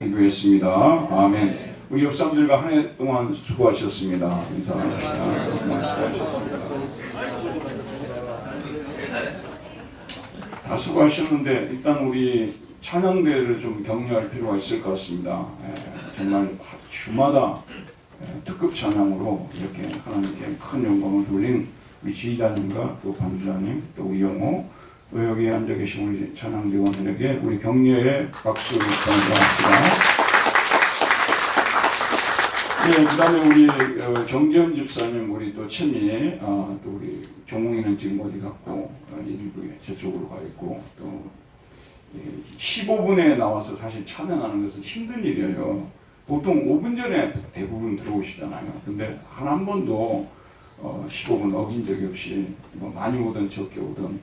기도했습니다. 아멘. 우리 옆사람들과 한 해 동안 수고하셨습니다. 인사합니다. 다 수고하셨는데 일단 우리 찬양대를 좀 격려할 필요가 있을 것 같습니다. 정말 주마다 특급 찬양으로 이렇게 하나님께 큰 영광을 돌린 우리 지휘자님과 또 반주자님 또 우리 영호 또 여기 앉아 계신 우리 찬양대원들에게 우리 격려의 박수를 전합니다. 네, 그 다음에 우리 정재현 집사님, 우리 또 채미, 또 우리 종웅이는 지금 어디 갔고, 일부에 저쪽으로 가 있고, 또 15분에 나와서 사실 찬양하는 것은 힘든 일이에요. 보통 5분 전에 대부분 들어오시잖아요. 근데 한 번도 15분 어긴 적이 없이 뭐 많이 오든 적게 오든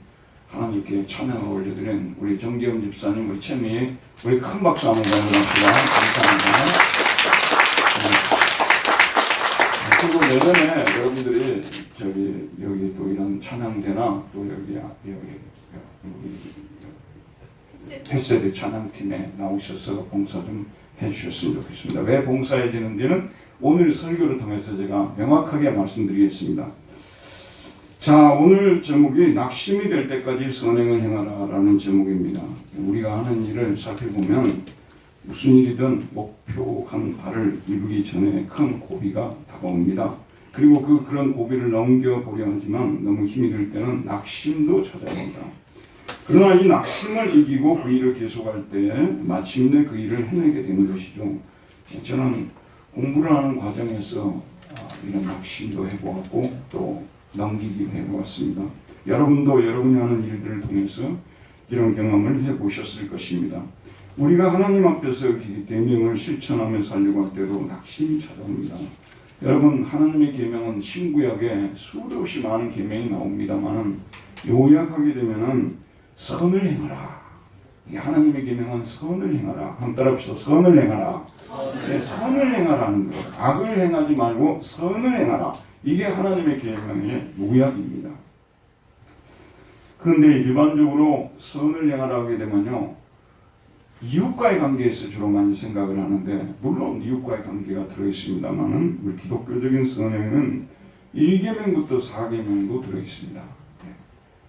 하나님께 찬양을 올려드린 우리 정재현 집사님, 우리 채미, 우리 큰 박수 한번 보내드립니다. 감사합니다. 그리고 내년에 여러분들이 여기 또 이런 찬양대나 또 여기 햇세대 찬양팀에 나오셔서 봉사 좀 해주셨으면 좋겠습니다. 왜 봉사해지는지는 오늘 설교를 통해서 제가 명확하게 말씀드리겠습니다. 자, 오늘 제목이 낙심이 될 때까지 선행을 행하라 라는 제목입니다. 우리가 하는 일을 살펴보면 무슨 일이든 목표한 바를 이루기 전에 큰 고비가 다가옵니다. 그리고 그런 고비를 넘겨보려 하지만 너무 힘이 들 때는 낙심도 찾아옵니다. 그러나 이 낙심을 이기고 그 일을 계속할 때 마침내 그 일을 해내게 되는 것이죠. 저는 공부를 하는 과정에서 이런 낙심도 해보았고 또 넘기기도 해보았습니다. 여러분도 여러분이 하는 일들을 통해서 이런 경험을 해보셨을 것입니다. 우리가 하나님 앞에서 계명을 실천하며 살려고 할 때도 낙심이 찾아옵니다. 여러분, 하나님의 계명은 신구약에 수도 없이 많은 계명이 나옵니다만 요약하게 되면은 선을 행하라. 하나님의 계명은 선을 행하라. 한번 따라합시다. 선을 행하라. 네, 선을 행하라는 거예요. 악을 행하지 말고 선을 행하라. 이게 하나님의 계명의 요약입니다. 그런데 일반적으로 선을 행하라 하게 되면요, 이웃과의 관계에서 주로 많이 생각을 하는데, 물론 이웃과의 관계가 들어있습니다만은 우리 기독교적인 선행은 1계명부터 4계명도 들어있습니다.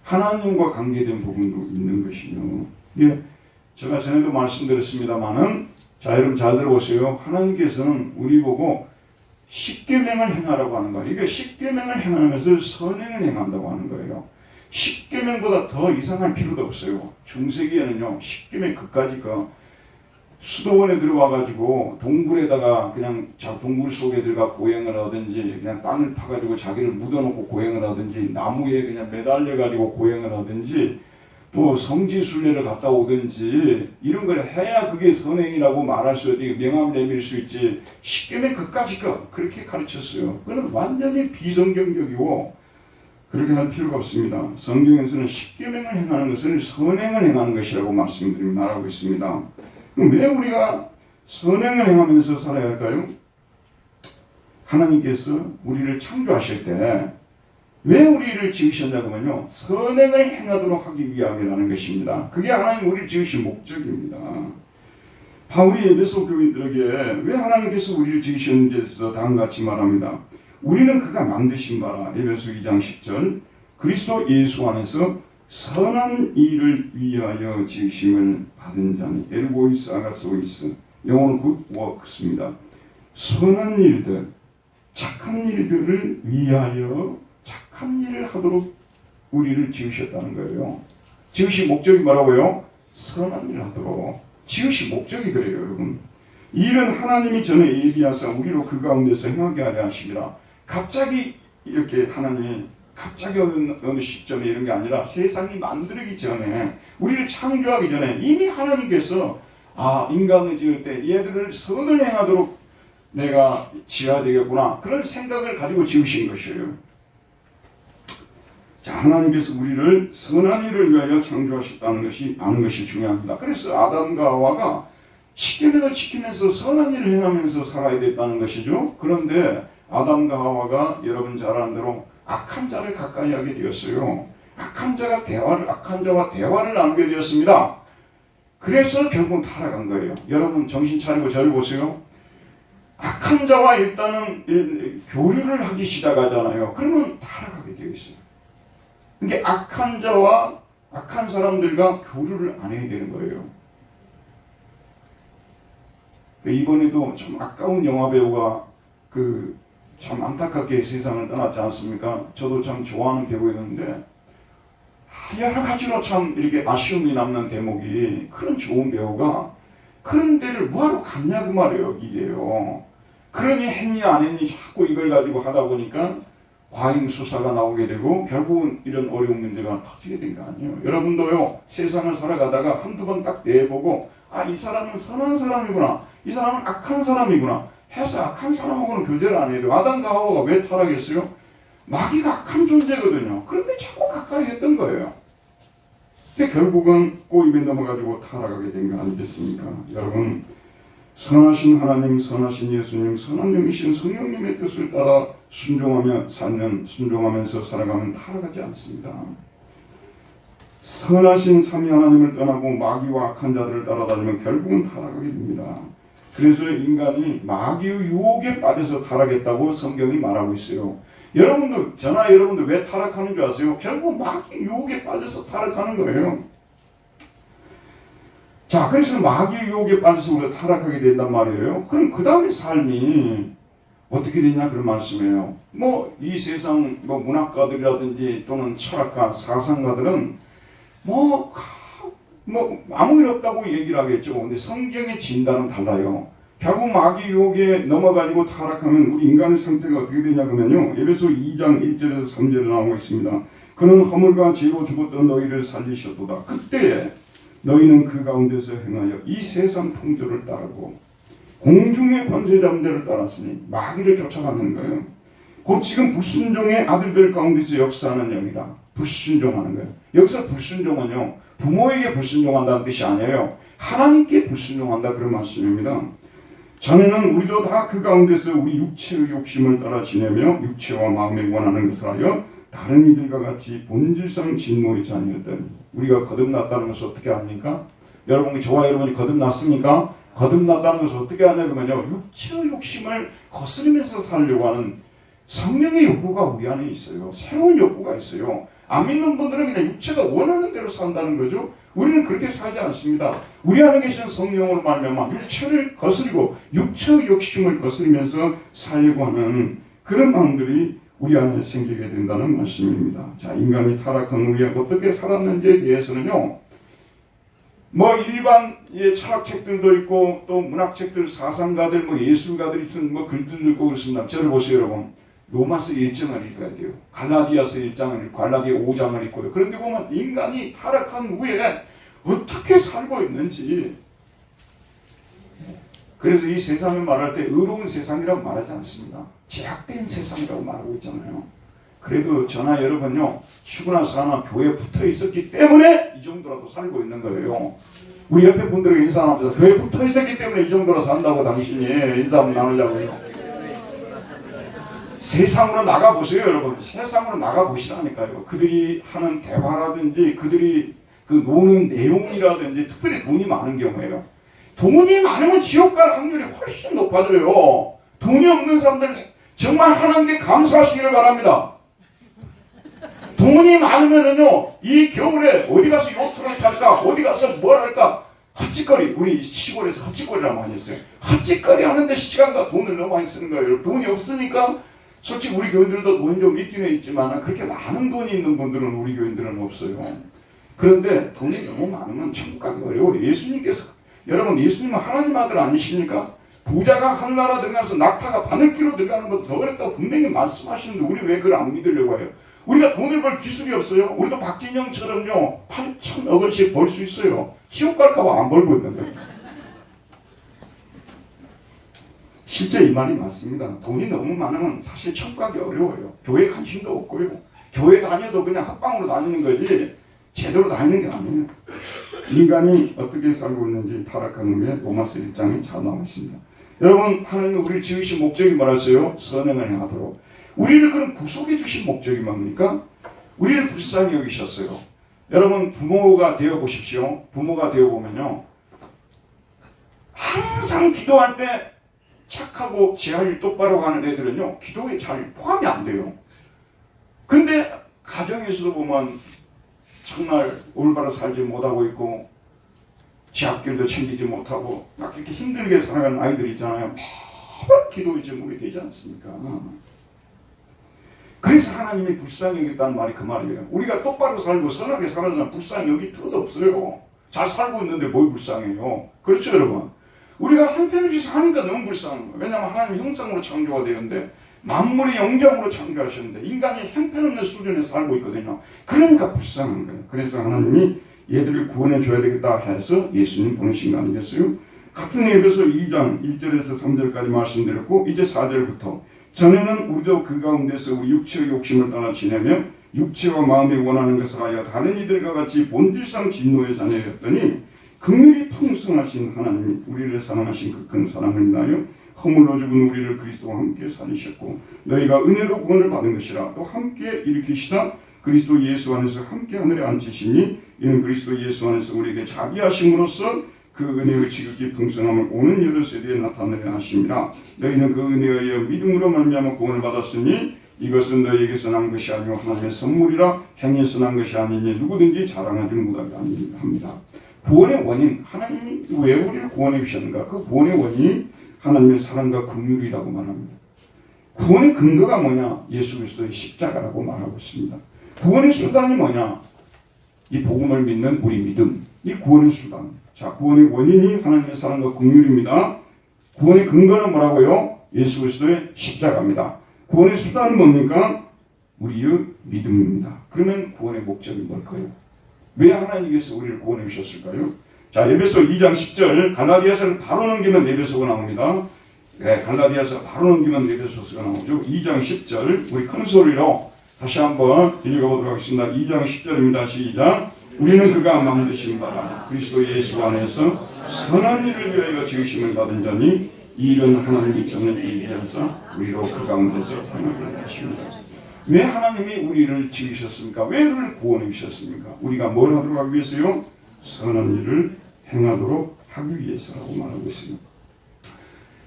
하나님과 관계된 부분도 있는 것이죠. 예, 제가 전에도 말씀드렸습니다만은, 자, 여러분 잘 들어보세요. 하나님께서는 우리 보고 10계명을 행하라고 하는 거예요. 이게 10계명을 행하면서 선행을 행한다고 하는 거예요. 10계명보다 더 이상할 필요도 없어요. 중세기에는요, 10계명 그까지 수도원에 들어와가지고 동굴에다가 그냥 동굴 속에 들어가 고행을 하든지 그냥 땅을 파가지고 자기를 묻어놓고 고행을 하든지 나무에 그냥 매달려가지고 고행을 하든지 또 성지순례를 갔다 오든지 이런 걸 해야 그게 선행이라고 말할 수 있지, 명함을 내밀 수 있지. 10계명 그까지 그렇게 가르쳤어요. 그건 완전히 비성경적이고 그렇게 할 필요가 없습니다. 성경에서는 10계명을 행하는 것을 선행을 행하는 것이라고 말하고 있습니다. 그럼 왜 우리가 선행을 행하면서 살아야 할까요? 하나님께서 우리를 창조하실 때 왜 우리를 지으셨냐고 하면요, 선행을 행하도록 하기 위함이라는 것입니다. 그게 하나님 우리를 지으신 목적입니다. 바울이 에베소 교인들에게 왜 하나님께서 우리를 지으셨는지에 대해서 다음같이 말합니다. 우리는 그가 만드신 바라. 에베소 2장 10절. 그리스도 예수 안에서 선한 일을 위하여 지으심을 받은 자니 엘고이스 아가소이스. 영어는 굿워크스입니다. 선한 일들, 착한 일들을 위하여 착한 일을 하도록 우리를 지으셨다는 거예요. 지으신 목적이 뭐라고요? 선한 일을 하도록. 지으신 목적이 그래요, 여러분. 이 일은 하나님이 전에 예비하사 우리로 그 가운데서 행하게 하려 하심이라. 갑자기 이렇게 하나님이 갑자기 어느 시점에 이런 게 아니라 세상이 만들기 전에, 우리를 창조하기 전에 이미 하나님께서 인간을 지을 때 얘들을 선을 행하도록 내가 지어야 되겠구나, 그런 생각을 가지고 지으신 것이에요. 자, 하나님께서 우리를 선한 일을 위하여 창조하셨다는 것이 아는 것이 중요합니다. 그래서 아담과 하와가 10계명을 지키면서 선한 일을 행하면서 살아야 됐다는 것이죠. 그런데 아담과 하와가 여러분 잘 아는 대로 악한 자를 가까이 하게 되었어요. 악한 자와 대화를 나누게 되었습니다. 그래서 결국 타락한 거예요. 여러분 정신 차리고 저를 보세요. 악한 자와 일단은 교류를 하기 시작하잖아요. 그러면 타락하게 되어 있어요. 그러니까 악한 자와 악한 사람들과 교류를 안 해야 되는 거예요. 이번에도 참 아까운 영화배우가 참 안타깝게 세상을 떠났지 않습니까? 저도 참 좋아하는 배우였는데 여러 가지로 참 이렇게 아쉬움이 남는 대목이, 그런 좋은 배우가 그런 데를 뭐하러 갔냐 그 말이에요. 이게요. 그러니 했니 안 했니 자꾸 이걸 가지고 하다 보니까 과잉 수사가 나오게 되고 결국은 이런 어려운 문제가 터지게 된 거 아니에요. 여러분도요, 세상을 살아가다가 한두 번 딱 내보고 이 사람은 선한 사람이구나, 이 사람은 악한 사람이구나 해서 악한 사람하고는 교제를 안 해도 아담과 하와가 왜 타락했어요? 마귀가 악한 존재거든요. 그런데 자꾸 가까이 했던 거예요. 근데 결국은 꼬입에 넘어가지고 타락하게 된 거 아니겠습니까? 여러분, 선하신 하나님, 선하신 예수님, 선한 영이신 성령님의 뜻을 따라 순종하면서 살아가면 타락하지 않습니다. 선하신 삼위 하나님을 떠나고 마귀와 악한 자들을 따라다니면 결국은 타락하게 됩니다. 그래서 인간이 마귀의 유혹에 빠져서 타락했다고 성경이 말하고 있어요. 여러분도 왜 타락하는 줄 아세요? 결국 마귀 유혹에 빠져서 타락하는 거예요. 자, 그래서 마귀 유혹에 빠져서 우리가 타락하게 된단 말이에요. 그럼 그 다음에 삶이 어떻게 되냐 그런 말씀이에요. 이 세상 문학가들이라든지 또는 철학가, 사상가들은 아무 일 없다고 얘기를 하겠죠. 근데 성경의 진단은 달라요. 결국 마귀 유혹에 넘어가지고 타락하면 우리 인간의 상태가 어떻게 되냐 그러면요, 에베소 2장 1절에서 3절에 나오고 있습니다. 그는 허물과 죄로 죽었던 너희를 살리셨도다. 그때 너희는 그 가운데서 행하여 이 세상 풍조를 따르고 공중의 권세 잠재를 따랐으니 마귀를 쫓아가는 거예요. 곧 지금 불순종의 아들들 가운데서 역사하는 영이라. 불순종하는 거예요. 여기서 불순종은요, 부모에게 불순종한다는 뜻이 아니에요. 하나님께 불순종한다 그런 말씀입니다. 자네는 우리도 다 그 가운데서 우리 육체의 욕심을 따라 지내며 육체와 마음에 원하는 것을 하여 다른 이들과 같이 본질상 진노의 자녀였더니. 우리가 거듭났다는 것을 어떻게 합니까? 저와 여러분이 거듭났습니까? 거듭났다는 것을 어떻게 하냐 그러면요, 육체의 욕심을 거스르면서 살려고 하는 성령의 욕구가 우리 안에 있어요. 새로운 욕구가 있어요. 안 믿는 분들은 그냥 육체가 원하는 대로 산다는 거죠. 우리는 그렇게 살지 않습니다. 우리 안에 계신 성령으로 말미암아 육체를 거스리고 육체의 욕심을 거스리면서 살려고 하는 그런 마음들이 우리 안에 생기게 된다는 말씀입니다. 자, 인간이 타락한 후에 어떻게 살았는지에 대해서는요, 일반 철학책들도 있고 또 문학책들, 사상가들, 예술가들이 쓴 글들도 있고 그렇습니다. 저를 보세요, 여러분. 로마서 1장을 읽어야 돼요. 갈라디아서 1장을 읽고 갈라디아 5장을 읽고요. 그런데 보면 인간이 타락한 후에 어떻게 살고 있는지. 그래서 이 세상을 말할 때 의로운 세상이라고 말하지 않습니다. 제약된 세상이라고 말하고 있잖아요. 그래도 저나 여러분요, 추구나서 하나 교회에 붙어 있었기 때문에 이 정도라도 살고 있는 거예요. 우리 옆에 분들에게 인사 안 합니다. 교회에 붙어 있었기 때문에 이 정도라도 산다고 당신이 인사 한번 나누자고요. 세상으로 나가보세요, 여러분. 세상으로 나가보시라니까요. 그들이 하는 대화라든지 그들이 노는 내용이라든지, 특별히 돈이 많은 경우에요. 돈이 많으면 지옥 갈 확률이 훨씬 높아져요. 돈이 없는 사람들 정말 하나님께 감사하시기를 바랍니다. 돈이 많으면은요, 이 겨울에 어디 가서 요트를 탈까, 어디 가서 뭘 할까, 헛짓거리, 우리 시골에서 헛짓거리라고 많이 했어요. 헛짓거리 하는데 시간과 돈을 너무 많이 쓰는 거예요. 돈이 없으니까, 솔직히 우리 교인들도 돈이 좀 있기는 있지만 그렇게 많은 돈이 있는 분들은 우리 교인들은 없어요. 그런데 돈이 너무 많으면 천국 가기 어려워요. 여러분, 예수님은 하나님 아들 아니십니까? 부자가 하늘나라 들어가서 낙타가 바늘기로 들어가는 것도 더 어렵다고 분명히 말씀하시는데 우리 왜 그걸 안 믿으려고 해요? 우리가 돈을 벌 기술이 없어요. 우리도 박진영처럼요 8천억 원씩 벌 수 있어요. 지옥 갈까봐 안 벌고 있는 거예요. 실제 이 말이 맞습니다. 돈이 너무 많으면 사실 천국 가기 어려워요. 교회 관심도 없고요. 교회 다녀도 그냥 합방으로 다니는 거지 제대로 다니는 게 아니에요. 인간이 어떻게 살고 있는지 타락한 후에 로마서 1장에 잘 나와 있습니다. 여러분, 하나님은 우리를 지으신 목적이 뭐라서요? 선행을 행하도록. 우리를 그런 구속해 주신 목적이 뭡니까? 우리를 불쌍히 여기셨어요. 여러분, 부모가 되어 보십시오. 부모가 되어 보면요, 항상 기도할 때 착하고 제할 똑바로 가는 애들은요, 기도에 잘 포함이 안 돼요. 근데 가정에서도 보면 정말 올바로 살지 못하고 있고 지 앞길도 챙기지 못하고 막 이렇게 힘들게 살아가는 아이들 있잖아요. 매번 기도의 제목이 되지 않습니까? 그래서 하나님이 불쌍히 여겼다는 말이 그 말이에요. 우리가 똑바로 살고 선하게 살아서 불쌍히 여길 필요도 없어요. 잘 살고 있는데 뭘 불쌍해요? 그렇죠, 여러분? 우리가 형편없이 사니까 너무 불쌍한 거예요. 왜냐하면 하나님 형상으로 창조가 되었는데 만물의 영장으로 창조하셨는데 인간이 형편없는 수준에 살고 있거든요. 그러니까 불쌍한 거예요. 그래서 하나님이 얘들을 구원해 줘야 되겠다 해서 예수님 보내신 거 아니겠어요? 같은 에베소 2장 1절에서 3절까지 말씀드렸고 이제 4절부터 전에는 우리도 그 가운데서 우리 육체의 욕심을 따라 지내며 육체와 마음이 원하는 것을 하여 다른 이들과 같이 본질상 진노의 자녀였더니 긍휼이 풍성하신 하나님이 우리를 사랑하신 그 큰 사랑을 인하여 허물로 죽은 우리를 그리스도와 함께 살리셨고 너희가 은혜로 구원을 받은 것이라 또 함께 일으키시다 그리스도 예수 안에서 함께 하늘에 앉히시니 이는 그리스도 예수 안에서 우리에게 자비하심으로써 그 은혜의 지극히 풍성함을 오는 여러 세대에 나타내려 하심이라. 너희는 그 은혜에 의하여 믿음으로 말미암아 구원을 받았으니 이것은 너희에게서 난 것이 아니오 하나님의 선물이라 행위에서 난 것이 아니니 누구든지 자랑하지 못하게 합니다. 구원의 원인, 하나님이 왜 우리를 구원해 주셨는가? 그 구원의 원인이 하나님의 사랑과 긍휼이라고 말합니다. 구원의 근거가 뭐냐? 예수 그리스도의 십자가라고 말하고 있습니다. 구원의 수단이 뭐냐? 이 복음을 믿는 우리 믿음, 이 구원의 수단. 자, 구원의 원인이 하나님의 사랑과 긍휼입니다. 구원의 근거는 뭐라고요? 예수 그리스도의 십자가입니다. 구원의 수단은 뭡니까? 우리의 믿음입니다. 그러면 구원의 목적이 뭘까요? 왜 하나님께서 우리를 구원해 주셨을까요? 자, 에베소 2장 10절 갈라디아서를 바로 넘기면 에베소가 나옵니다. 네, 갈라디아서 바로 넘기면 에베소서가 나오죠. 2장 10절 우리 큰 소리로 다시 한번 읽어보도록 하겠습니다. 2장 10절입니다. 시작. 우리는 그가 만드신 바라 그리스도 예수 안에서 선한 일을 위하여 지으심을 받은 자니 이 일은 하나님이 정해주기 위해서 우리로 그 가운데서 행하게 하십니다. 왜 하나님이 우리를 지으셨습니까? 왜 우리를 구원해 주셨습니까? 우리가 뭘 하도록 하기 위해서요? 선한 일을 행하도록 하기 위해서라고 말하고 있습니다.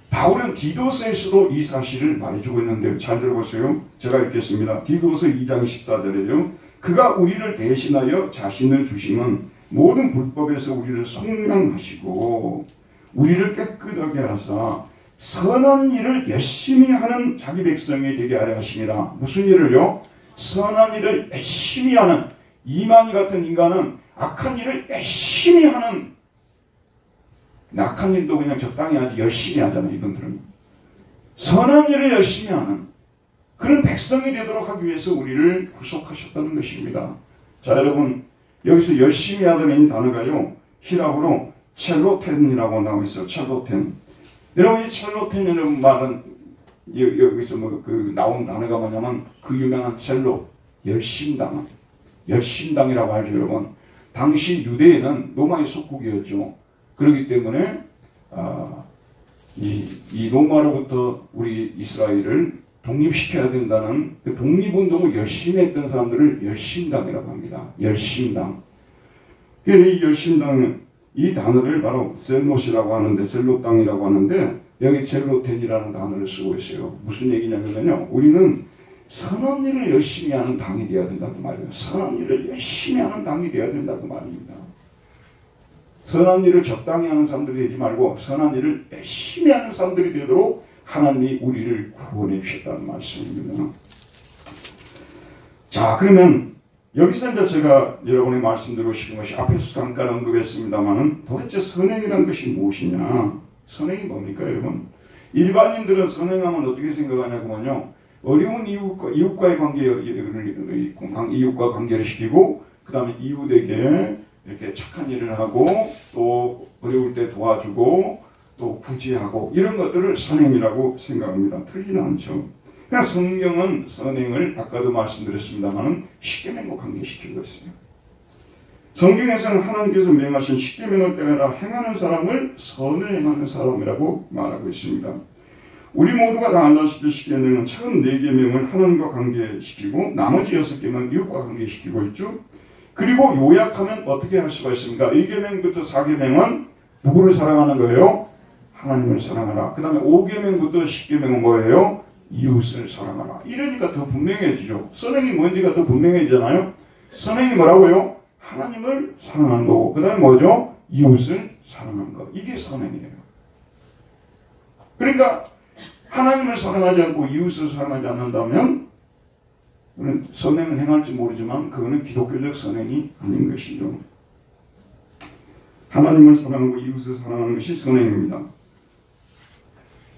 바울은 디도서에서도 이 사실을 말해주고 있는데요. 잘 들어보세요. 제가 읽겠습니다. 디도서 2장 14절에요. 그가 우리를 대신하여 자신을 주심은 모든 불법에서 우리를 속량하시고 우리를 깨끗하게 하사 선한 일을 열심히 하는 자기 백성이 되게 하려 하십니다. 무슨 일을요? 선한 일을 열심히 하는 이만희 같은 인간은 악한 일을 열심히 하는 악한 일도 그냥 적당히 하지 열심히 하잖아요. 이분들은 선한 일을 열심히 하는 그런 백성이 되도록 하기 위해서 우리를 구속하셨다는 것입니다. 자, 여러분 여기서 열심히 하다는 이 단어가요 히라브로 첼로텐이라고 나오고 있어요. 첼로텐. 여러분 이 첼로텐이라는 말은 여기서 나온 단어가 뭐냐면 그 유명한 첼로 열심당, 열심당이라고 하죠. 여러분 당시 유대인은 로마의 속국이었죠. 그렇기 때문에 이 로마로부터 우리 이스라엘을 독립시켜야 된다는 그 독립운동을 열심히 했던 사람들을 열심당이라고 합니다. 열심당. 이 열심당은 이 단어를 바로 셀롯이라고 하는데 셀롯당이라고 하는데 여기 셀로텐이라는 단어를 쓰고 있어요. 무슨 얘기냐면요. 우리는 선한 일을 열심히 하는 당이 되어야 된다고 말이에요. 선한 일을 열심히 하는 당이 되어야 된다고 말입니다. 선한 일을 적당히 하는 사람들이 되지 말고 선한 일을 열심히 하는 사람들이 되도록 하나님이 우리를 구원해 주셨다는 말씀입니다. 자, 그러면 여기서 이제 제가 여러분의 말씀드리고 싶은 것이 앞에서 잠깐 언급했습니다만은 도대체 선행이라는 것이 무엇이냐? 선행이 뭡니까, 여러분? 일반인들은 선행하면 어떻게 생각하냐면요. 어려운 이웃과의 이웃과 관계를 시키고 그 다음에 이웃에게 이렇게 착한 일을 하고 또 어려울 때 도와주고 또 구제하고 이런 것들을 선행이라고 생각합니다. 틀리는 않죠. 그러나 성경은 선행을 아까도 말씀드렸습니다만 십계명과 관계시키고 있어요. 성경에서는 하나님께서 명하신 십계명을 따라 행하는 사람을 선을 행하는 사람이라고 말하고 있습니다. 우리 모두가 다 알다시피 십계명은 처음 4계명을 하나님과 관계시키고 나머지 6계명은 이웃과 관계시키고 있죠. 그리고 요약하면 어떻게 할 수가 있습니까? 1계명부터 4계명은 누구를 사랑하는 거예요? 하나님을 사랑하라. 그 다음에 5계명부터 10계명은 뭐예요? 이웃을 사랑하라. 이러니까 더 분명해지죠. 선행이 뭔지가 더 분명해지잖아요. 선행이 뭐라고요? 하나님을 사랑하는 거고, 그 다음에 뭐죠? 이웃을 사랑하는 거. 이게 선행이에요. 그러니까 하나님을 사랑하지 않고 이웃을 사랑하지 않는다면 선행을 행할지 모르지만 그거는 기독교적 선행이 아닌 것이죠. 하나님을 사랑하고 이웃을 사랑하는 것이 선행입니다.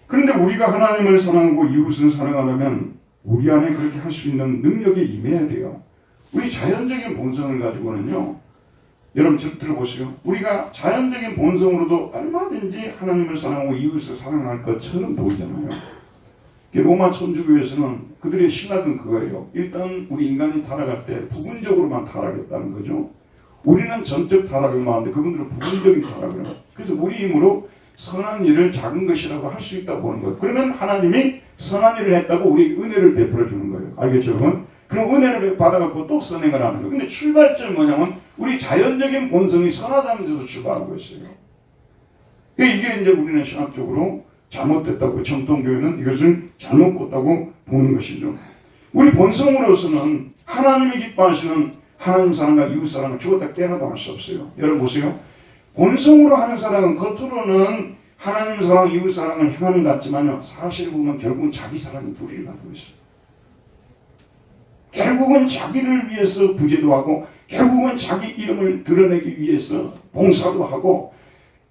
그런데 우리가 하나님을 사랑하고 이웃을 사랑하려면 우리 안에 그렇게 할 수 있는 능력이 임해야 돼요. 우리 자연적인 본성을 가지고는요, 여러분 들어보세요. 우리가 자연적인 본성으로도 얼마든지 하나님을 사랑하고 이웃을 사랑할 것처럼 보이잖아요. 로마 천주교에서는 그들의 신학은 그거예요. 일단 우리 인간이 타락할 때 부분적으로만 타락했다는 거죠. 우리는 전적 타락을 말하는데 그분들은 부분적인 타락을 해요. 그래서 우리 힘으로 선한 일을 작은 것이라고 할 수 있다고 보는 거예요. 그러면 하나님이 선한 일을 했다고 우리 은혜를 베풀어 주는 거예요. 알겠죠? 그럼 은혜를 받아갖고 또 선행을 하는 거예요. 근데 출발점은 뭐냐면 우리 자연적인 본성이 선하다는 데서 출발하고 있어요. 이게 이제 우리는 신학적으로 잘못됐다고, 정통교회는 이것을 잘못 봤다고 보는 것이죠. 우리 본성으로서는 하나님이 기뻐하시는 하나님 사랑과 이웃 사랑을 죽었다 깨어나도 할 수 없어요. 여러분 보세요. 본성으로 하는 사랑은 겉으로는 하나님 사랑, 이웃 사랑을 행하는 것 같지만요, 사실 보면 결국은 자기 사랑이 불의를 가지고 있어요. 결국은 자기를 위해서 부제도 하고, 결국은 자기 이름을 드러내기 위해서 봉사도 하고,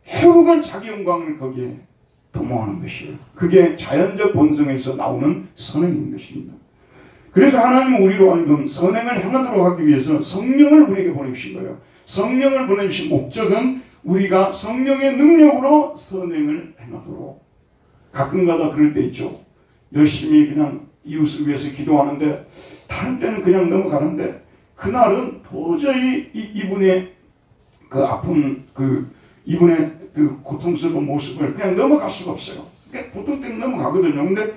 결국은 자기 영광을 거기에 도모하는 것이에요. 그게 자연적 본성에서 나오는 선행인 것입니다. 그래서 하나님은 우리로 하여금 선행을 행하도록 하기 위해서 성령을 우리에게 보내주신 거예요. 성령을 보내주신 목적은 우리가 성령의 능력으로 선행을 행하도록. 가끔가다 그럴 때 있죠. 열심히 그냥 이웃을 위해서 기도하는데 다른 때는 그냥 넘어가는데 그날은 도저히 이분의 그 아픈 이분의 그 고통스러운 모습을 그냥 넘어갈 수가 없어요. 그러니까 보통 때는 넘어가거든요. 근데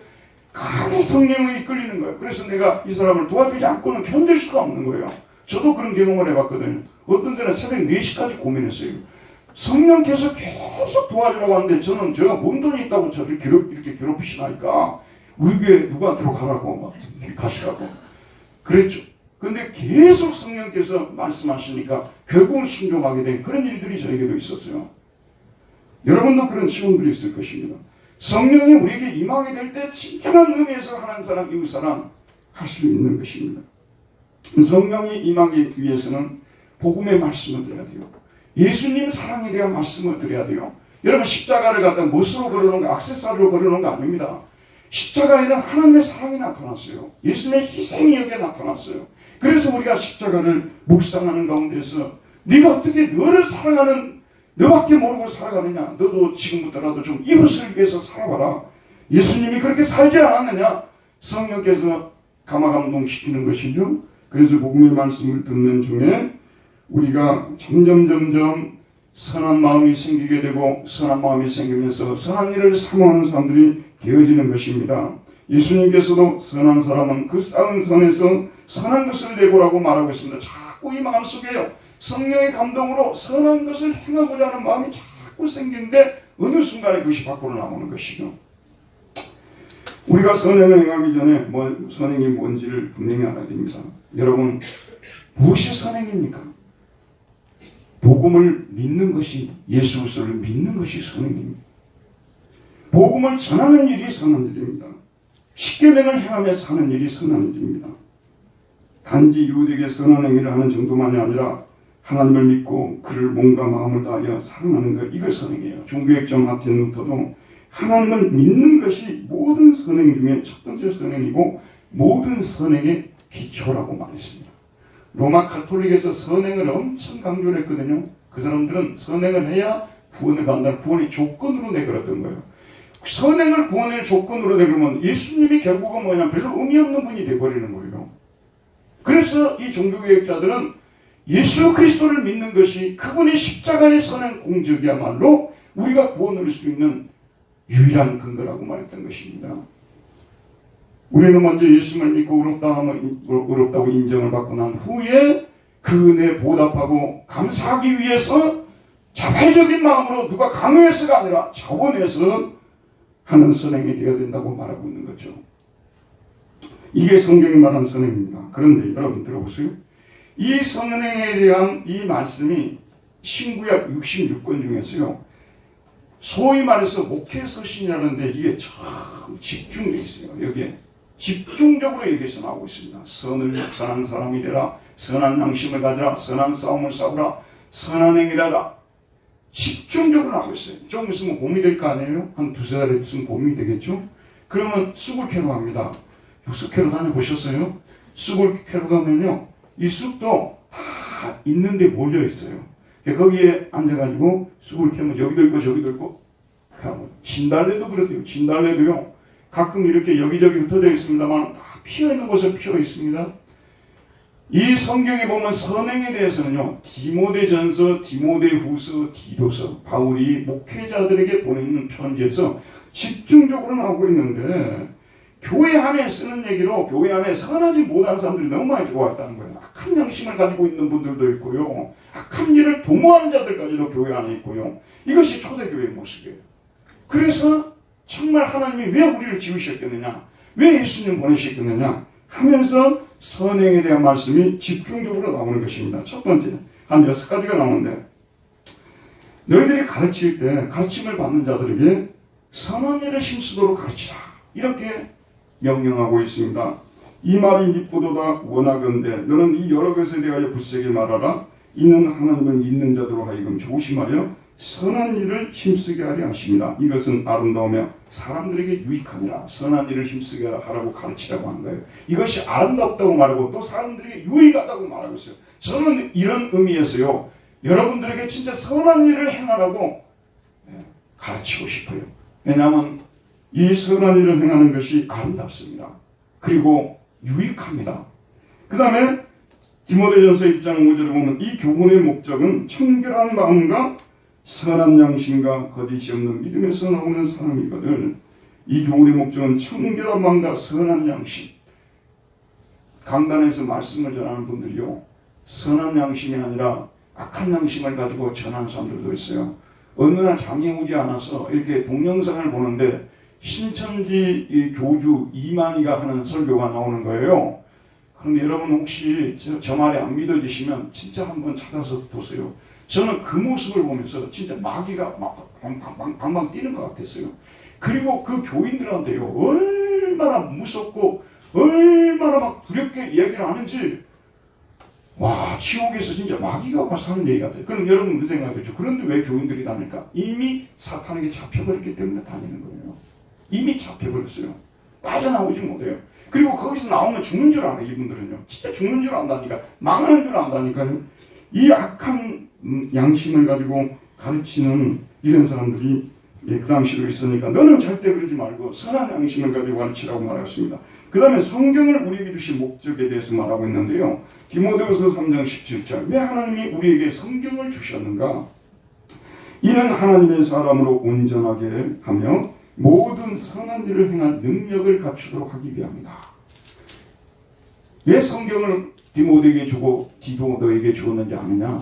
강히 성령이 이끌리는 거예요. 그래서 내가 이 사람을 도와주지 않고는 견딜 수가 없는 거예요. 저도 그런 경험을 해봤거든요. 어떤 때는 새벽 4시까지 고민했어요. 성령께서 계속 도와주라고 하는데 저는 제가 뭔 돈이 있다고 저를 이렇게 괴롭히시나니까 우리 교회 누구한테로 가라고 막 가시라고 그랬죠. 근데 계속 성령께서 말씀하시니까 결국은 순종하게 된 그런 일들이 저에게도 있었어요. 여러분도 그런 시험들이 있을 것입니다. 성령이 우리에게 임하게 될 때 진정한 의미에서 하나님 사랑, 이웃 사랑 할 수 있는 것입니다. 성령이 임하기 위해서는 복음의 말씀을 드려야 돼요. 예수님 사랑에 대한 말씀을 드려야 돼요. 여러분 십자가를 갖다 못으로 걸어놓은 거, 액세서리로 걸어놓은 거 아닙니다. 십자가에는 하나님의 사랑이 나타났어요. 예수님의 희생이 여기에 나타났어요. 그래서 우리가 십자가를 묵상하는 가운데서 네가 어떻게 너를 사랑하는 너밖에 모르고 살아가느냐. 너도 지금부터라도 좀 이웃을 위해서 살아봐라. 예수님이 그렇게 살지 않았느냐. 성령께서 감화감동시키는 것이죠. 그래서 복음의 말씀을 듣는 중에 우리가 점점 선한 마음이 생기게 되고 선한 마음이 생기면서 선한 일을 사모하는 사람들이 되어지는 것입니다. 예수님께서도 선한 사람은 그 쌓은 선에서 선한 것을 내고라고 말하고 있습니다. 자꾸 이 마음속에요. 성령의 감동으로 선한 것을 행하고자 하는 마음이 자꾸 생기는데 어느 순간에 그것이 밖으로 나오는 것이죠. 우리가 선행을 행하기 전에 선행이 뭔지를 분명히 알아야 됩니다. 여러분, 무엇이 선행입니까? 복음을 믿는 것이, 예수 그리스도를 믿는 것이 선행입니다. 복음을 전하는 일이 선한 일입니다. 십계명을 행하며 사는 일이 선한 일입니다. 단지 이웃에게 선한 행위를 하는 정도만이 아니라 하나님을 믿고 그를 몸과 마음을 다하여 사랑하는 것, 이걸 선행이에요. 종교학자 마틴 루터도 하나님을 믿는 것이 모든 선행 중에 첫 번째 선행이고 모든 선행의 기초라고 말했습니다. 로마 가톨릭에서 선행을 엄청 강조를 했거든요. 그 사람들은 선행을 해야 구원을 받는다는 구원의 조건으로 내걸었던 거예요. 선행을 구원의 조건으로 내걸으면 예수님이 결국은 뭐냐면 별로 의미 없는 분이 되어버리는 거예요. 그래서 이 종교개혁자들은 예수 그리스도를 믿는 것이 그분의 십자가의 선행 공적이야말로 우리가 구원을 얻을 수 있는 유일한 근거라고 말했던 것입니다. 우리는 먼저 예수를 믿고 의롭다고 인정을 받고 난 후에 그 은혜에 보답하고 감사하기 위해서 자발적인 마음으로 누가 강요해서가 아니라 자원해서 하는 선행이 되어야 된다고 말하고 있는 거죠. 이게 성경이 말하는 선행입니다. 그런데 여러분 들어보세요. 이 선행에 대한 이 말씀이 신구약 66권 중에서요, 소위 말해서 목회서신이라는데 이게 참 집중되어 있어요. 여기에 집중적으로 여기에서 나오고 있습니다. 선을 역사하는 사람이 되라, 선한 양심을 가지라, 선한 싸움을 싸우라, 선한 행위라라. 집중적으로 나오고 있어요. 조금 있으면 봄이 될 거 아니에요? 한 두세 달에 있으면 봄이 되겠죠? 그러면 쑥을 캐러 갑니다. 쑥 캐러 다녀보셨어요? 쑥을 캐러 가면요, 이 쑥도 다 있는데 몰려 있어요. 거기에 앉아가지고 쑥을 캐면 여기도 있고 저기도 있고, 진달래도 그렇대요. 진달래도요, 가끔 이렇게 여기저기 흩어져 있습니다만 다 피어있는 곳에 피어 있습니다. 이 성경에 보면 선행에 대해서는요, 디모데전서, 디모데후서, 디도서, 바울이 목회자들에게 보내는 편지에서 집중적으로 나오고 있는데, 교회 안에 쓰는 얘기로 교회 안에 선하지 못한 사람들이 너무 많이 좋아했다는 거예요. 악한 양심을 가지고 있는 분들도 있고요, 악한 일을 도모하는 자들까지도 교회 안에 있고요. 이것이 초대교회의 모습이에요. 그래서 정말 하나님이 왜 우리를 지으셨겠느냐, 왜 예수님 보내셨겠느냐 하면서 선행에 대한 말씀이 집중적으로 나오는 것입니다. 첫 번째, 한 6가지가 나오는데, 너희들이 가르칠 때 가르침을 받는 자들에게 선한 일을 힘쓰도록 가르치라, 이렇게 명령하고 있습니다. 이 말이 밉보도다 원하건대 너는 이 여러 것에 대하여 굳세게 말하라. 이는 하나님을 믿는 자들로 하여금 조심하여 선한 일을 힘쓰게 하려 하십니다. 이것은 아름다우며 사람들에게 유익하니라. 선한 일을 힘쓰게 하라고 가르치라고 하는 거예요. 이것이 아름답다고 말하고 또 사람들에게 유익하다고 말하고 있어요. 저는 이런 의미에서요, 여러분들에게 진짜 선한 일을 행하라고 가르치고 싶어요. 왜냐하면 이 선한 일을 행하는 것이 아름답습니다. 그리고 유익합니다. 그 다음에 디모데전서 1장 5절에 보면 이 교훈의 목적은 청결한 마음과 선한 양심과 거짓이 없는 믿음에서 나오는 사람이거든. 이 교훈의 목적은 청결한 마음과 선한 양심. 강단에서 말씀을 전하는 분들이요, 선한 양심이 아니라 악한 양심을 가지고 전하는 사람들도 있어요. 어느 날 잠이 오지 않아서 이렇게 동영상을 보는데 신천지 교주 이만희가 하는 설교가 나오는 거예요. 그런데 여러분 혹시 저 말이 안 믿어지시면 진짜 한번 찾아서 보세요. 저는 그 모습을 보면서 진짜 마귀가 막 방방 뛰는 것 같았어요. 그리고 그 교인들한테요, 얼마나 무섭고 얼마나 막 두렵게 이야기를 하는지, 와, 지옥에서 진짜 마귀가 와서 하는 얘기 같아요. 그럼 여러분 그 생각이죠. 그런데 왜 교인들이 다닐까? 이미 사탄에게 잡혀버렸기 때문에 다니는 거예요. 이미 잡혀버렸어요. 빠져나오지 못해요. 그리고 거기서 나오면 죽는 줄 알아요. 이분들은요, 진짜 죽는 줄 안다니까, 망하는 줄 안다니까요. 이 악한 양심을 가지고 가르치는 이런 사람들이 그 당시도 있으니까 너는 절대 그러지 말고 선한 양심을 가지고 가르치라고 말했습니다. 그 다음에 성경을 우리에게 주신 목적에 대해서 말하고 있는데요, 디모데후서 3장 17절, 왜 하나님이 우리에게 성경을 주셨는가? 이는 하나님의 사람으로 온전하게 하며 모든 선한 일을 행할 능력을 갖추도록 하기 위함이다. 왜 성경을 디모데에게 주고 디도 너에게 주었는지 아느냐?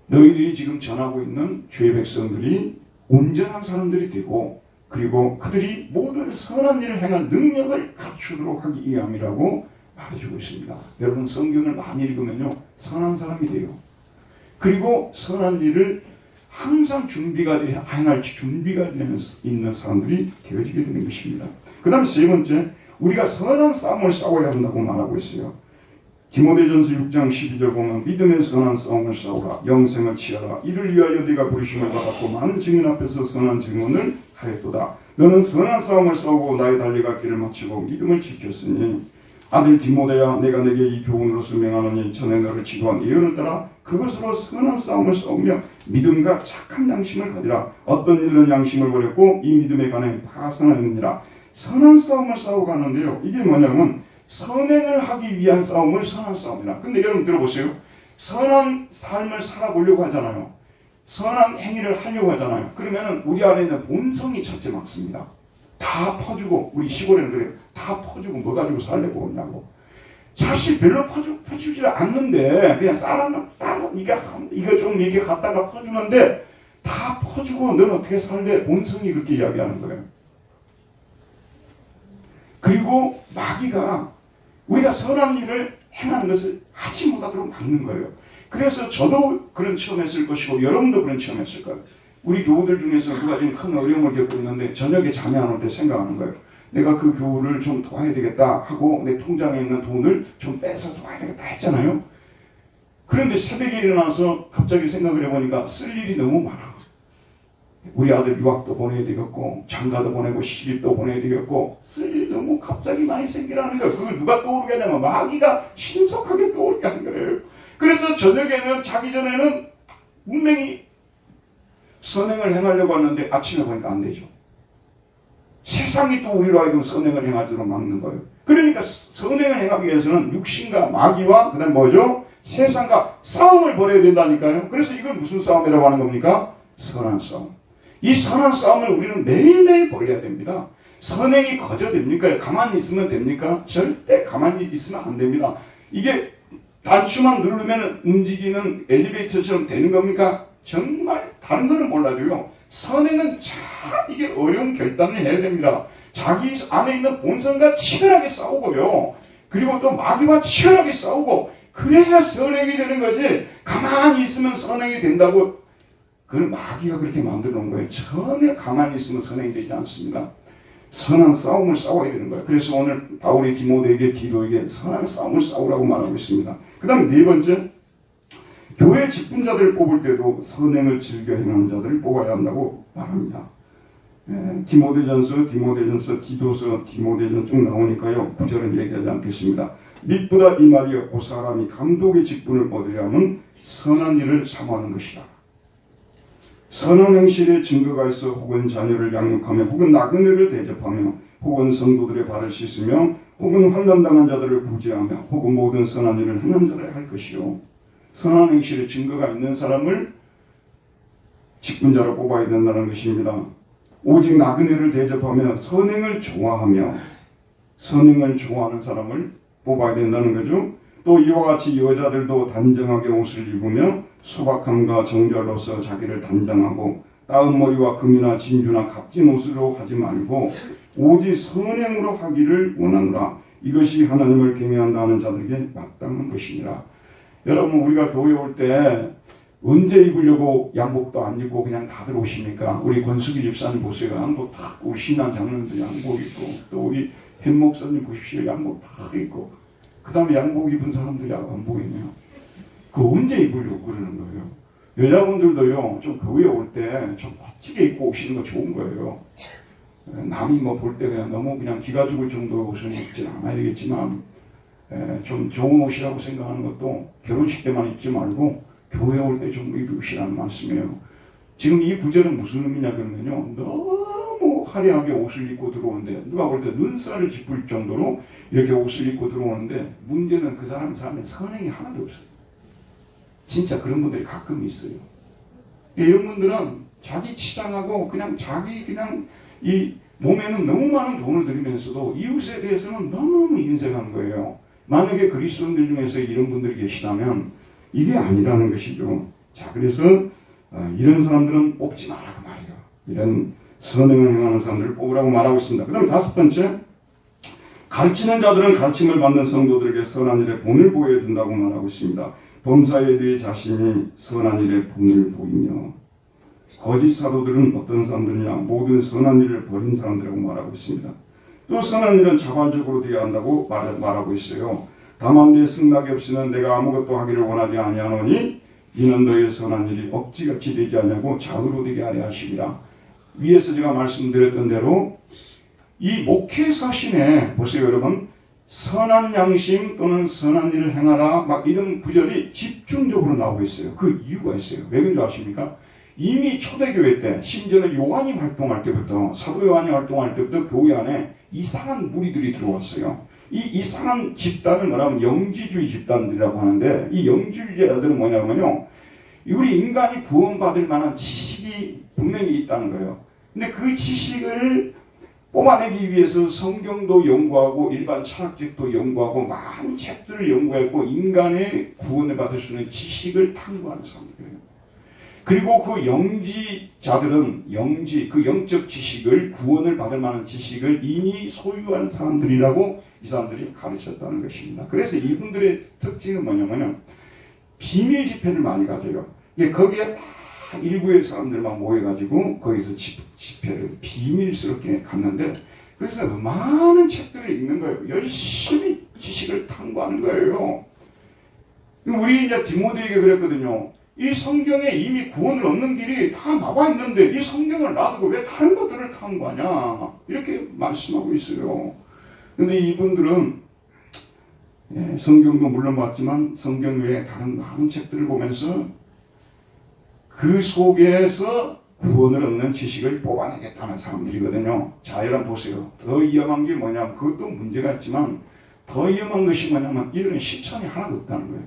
너희들이 지금 전하고 있는 주의 백성들이 온전한 사람들이 되고, 그리고 그들이 모든 선한 일을 행할 능력을 갖추도록 하기 위함이라고 말해주고 있습니다. 여러분 성경을 많이 읽으면요, 선한 사람이 돼요. 그리고 선한 일을 항상 행할 준비가 있는 사람들이 되어지게 되는 것입니다. 그 다음에 세 번째, 우리가 선한 싸움을 싸워야 한다고 말하고 있어요. 디모데전서 6장 12절 보면 믿음의 선한 싸움을 싸우라, 영생을 취하라. 이를 위하여 네가 부르심을 받았고 많은 증인 앞에서 선한 증언을 하였도다. 너는 선한 싸움을 싸우고 나의 달려갈 길을 마치고 믿음을 지켰으니 아들 디모데야, 내가 내게 이 교훈으로서 명하노니 전에 너를 지도한 예언을 따라 그것으로 선한 싸움을 싸우며 믿음과 착한 양심을 가지라. 어떤 일은 양심을 버렸고 이 믿음에 관해 파선하느니라. 선한 싸움을 싸우고 하는데요, 이게 뭐냐면 선행을 하기 위한 싸움을 선한 싸움이라. 근데 여러분 들어보세요. 선한 삶을 살아보려고 하잖아요. 선한 행위를 하려고 하잖아요. 그러면은 우리 안에 있는 본성이 첫째 막습니다. 다 퍼주고, 우리 시골에는 그래요. 다 퍼주고 뭐 가지고 살려고 오냐고. 사실 별로 퍼주지 않는데 그냥 이거 좀 이렇게 갖다가 퍼주는데 다 퍼주고 너는 어떻게 살래? 본성이 그렇게 이야기하는 거예요. 그리고 마귀가 우리가 선한 일을 행하는 것을 하지 못하도록 막는 거예요. 그래서 저도 그런 체험했을 것이고 여러분도 그런 체험했을 거예요. 우리 교우들 중에서 누가 지금 큰 어려움을 겪고 있는데 저녁에 잠이 안 올 때 생각하는 거예요. 내가 그 교우를 좀 도와야 되겠다 하고 내 통장에 있는 돈을 좀 빼서 도와야 되겠다 했잖아요. 그런데 새벽에 일어나서 갑자기 생각을 해보니까 쓸 일이 너무 많아. 우리 아들 유학도 보내야 되겠고 장가도 보내고 시집도 보내야 되겠고 쓸 일이 너무 갑자기 많이 생기라는 거예요. 그걸 누가 떠오르게 하냐면 마귀가 신속하게 떠오르게 하는 거예요. 그래서 저녁에는 자기 전에는 분명히 선행을 행하려고 하는데 아침에 보니까 안 되죠. 세상이 또 우리로 하여금 선행을 행하도록 막는 거예요. 그러니까 선행을 행하기 위해서는 육신과 마귀와 그다음 뭐죠? 세상과 싸움을 벌여야 된다니까요. 그래서 이걸 무슨 싸움이라고 하는 겁니까? 선한 싸움. 이 선한 싸움을 우리는 매일매일 벌여야 됩니다. 선행이 거저됩니까? 가만히 있으면 됩니까? 절대 가만히 있으면 안 됩니다. 이게 단추만 누르면 움직이는 엘리베이터처럼 되는 겁니까? 정말 다른 거는 몰라도요. 선행은 참 이게 어려운 결단을 해야 됩니다. 자기 안에 있는 본성과 치열하게 싸우고요. 그리고 또 마귀와 치열하게 싸우고 그래야 선행이 되는 거지. 가만히 있으면 선행이 된다고 그걸 마귀가 그렇게 만들어 놓은 거예요. 전혀 가만히 있으면 선행이 되지 않습니다. 선한 싸움을 싸워야 되는 거예요. 그래서 오늘 바울이 디모데에게 디도에게 선한 싸움을 싸우라고 말하고 있습니다. 그 다음에 네 번째, 교회 직분자들을 뽑을 때도 선행을 즐겨 행하는 자들을 뽑아야 한다고 말합니다. 디모데전서, 디도서, 디모데전 쭉 나오니까요. 구절은 얘기하지 않겠습니다. 밑보다 이 말이여 그 사람이 감독의 직분을 얻으려면 선한 일을 사모하는 것이다. 선한 행실에 증거가 있어 혹은 자녀를 양육하며 혹은 나그네를 대접하며 혹은 성도들의 발을 씻으며 혹은 환난당한 자들을 구제하며 혹은 모든 선한 일을 행한 자라 할 것이요. 선한 행실에 증거가 있는 사람을 직분자로 뽑아야 된다는 것입니다. 오직 나그네를 대접하며 선행을 좋아하는 사람을 뽑아야 된다는 거죠. 또 이와 같이 여자들도 단정하게 옷을 입으며 소박함과 정결로서 자기를 단장하고 따은 머리와 금이나 진주나 값진 옷으로 하지 말고 오직 선행으로 하기를 원하노라. 이것이 하나님을 경외한다는 자들에게 마땅한 것이니라. 여러분, 우리가 교회 올 때 언제 입으려고 양복도 안 입고 그냥 다들 오십니까? 우리 권숙이 집사님 보세요. 양복 다 입고, 우리 신랑 장로님도 양복 입고, 또 우리 현 목사님 보십시오. 양복 다 입고, 그 다음에 양복 입은 사람들이 안 보이네요. 그 언제 입으려고 그러는 거예요? 여자분들도요, 좀 교회 올 때 좀 멋지게 입고 오시는 거 좋은 거예요. 남이 뭐 볼 때 그냥 너무 그냥 기가 죽을 정도의 옷을 입지는 않아야 되겠지만, 좀 좋은 옷이라고 생각하는 것도 결혼식 때만 입지 말고 교회 올 때 좀 입으시라는 말씀이에요. 지금 이 구절은 무슨 의미냐 그러면요, 너무 화려하게 옷을 입고 들어오는데 누가 볼 때 눈살을 짚을 정도로 이렇게 옷을 입고 들어오는데 문제는 그 사람 삶에 선행이 하나도 없어요. 진짜 그런 분들이 가끔 있어요. 이런 분들은 자기 치장하고 그냥 이 몸에는 너무 많은 돈을 들이면서도 이웃에 대해서는 너무너무 인색한 거예요. 만약에 그리스도인들 중에서 이런 분들이 계시다면 이게 아니라는 것이죠. 자, 그래서 이런 사람들은 뽑지 마라 그 말이에요. 이런 선행을 행하는 사람들을 뽑으라고 말하고 있습니다. 그 다음 다섯 번째, 가르치는 자들은 가르침을 받는 성도들에게 선한 일에 본을 보여준다고 말하고 있습니다. 범사에 대해 자신이 선한 일에 본을 보이며, 거짓 사도들은 어떤 사람들이냐, 모든 선한 일을 버린 사람들이라고 말하고 있습니다. 또 선한 일은 자발적으로 되어야 한다고 말하고 있어요. 다만 내 승낙이 없이는 내가 아무것도 하기를 원하지 아니하노니 이는 너의 선한 일이 억지같이 되지 않냐고 자으로 되게 하려 하시리라. 위에서 제가 말씀드렸던 대로 이 목회서신에 보세요 여러분, 선한 양심 또는 선한 일을 행하라 막 이런 구절이 집중적으로 나오고 있어요. 그 이유가 있어요. 왜 그런 줄 아십니까? 이미 초대교회 때, 심지어는 요한이 활동할 때부터, 사도 요한이 활동할 때부터 교회 안에 이상한 무리들이 들어왔어요. 이 이상한 집단은 뭐냐면 영지주의 집단들이라고 하는데, 이 영지주의자들은 뭐냐면요, 우리 인간이 구원받을 만한 지식이 분명히 있다는 거예요. 근데 그 지식을 뽑아내기 위해서 성경도 연구하고 일반 철학책도 연구하고 많은 책들을 연구했고 인간의 구원을 받을 수 있는 지식을 탐구하는 사람들이에요. 그리고 그 영지자들은 그 영적 지식을 구원을 받을 만한 지식을 이미 소유한 사람들이라고 이 사람들이 가르쳤다는 것입니다. 그래서 이분들의 특징은 뭐냐면요. 비밀 집회를 많이 가져요. 거기에 다 일부의 사람들만 모여가지고 거기서 집회를 비밀스럽게 갔는데 그래서 많은 책들을 읽는 거예요. 열심히 지식을 탐구하는 거예요. 우리 이제 디모데에게 그랬거든요. 이 성경에 이미 구원을 얻는 길이 다 나와 있는데 이 성경을 놔두고 왜 다른 것들을 탐구하냐 이렇게 말씀하고 있어요. 근데 이분들은 성경도 물론 봤지만 성경 외에 다른 많은 책들을 보면서 그 속에서 구원을 얻는 지식을 뽑아내겠다는 사람들이거든요. 자, 여러분 보세요. 더 위험한 게 뭐냐면 그것도 문제가 있지만 더 위험한 것이 뭐냐면 이런 실천이 하나도 없다는 거예요.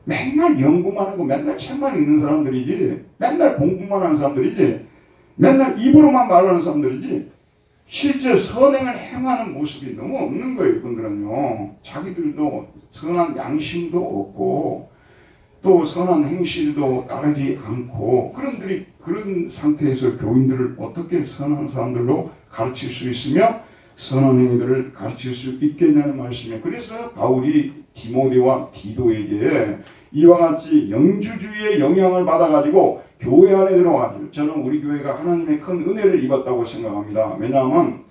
맨날 연구만 하고 맨날 책만 읽는 사람들이지 맨날 공부만 하는 사람들이지 맨날 입으로만 말하는 사람들이지 실제 선행을 행하는 모습이 너무 없는 거예요. 이분들은요. 자기들도 선한 양심도 없고 또 선한 행실도 따르지 않고 그런 상태에서 교인들을 어떻게 선한 사람들로 가르칠 수 있으며 선한 행위들을 가르칠 수 있겠냐는 말씀이에요. 그래서 바울이 디모데와 디도에게 이와 같이 영주주의의 영향을 받아가지고 교회 안에 들어가지고 저는 우리 교회가 하나님의 큰 은혜를 입었다고 생각합니다. 왜냐하면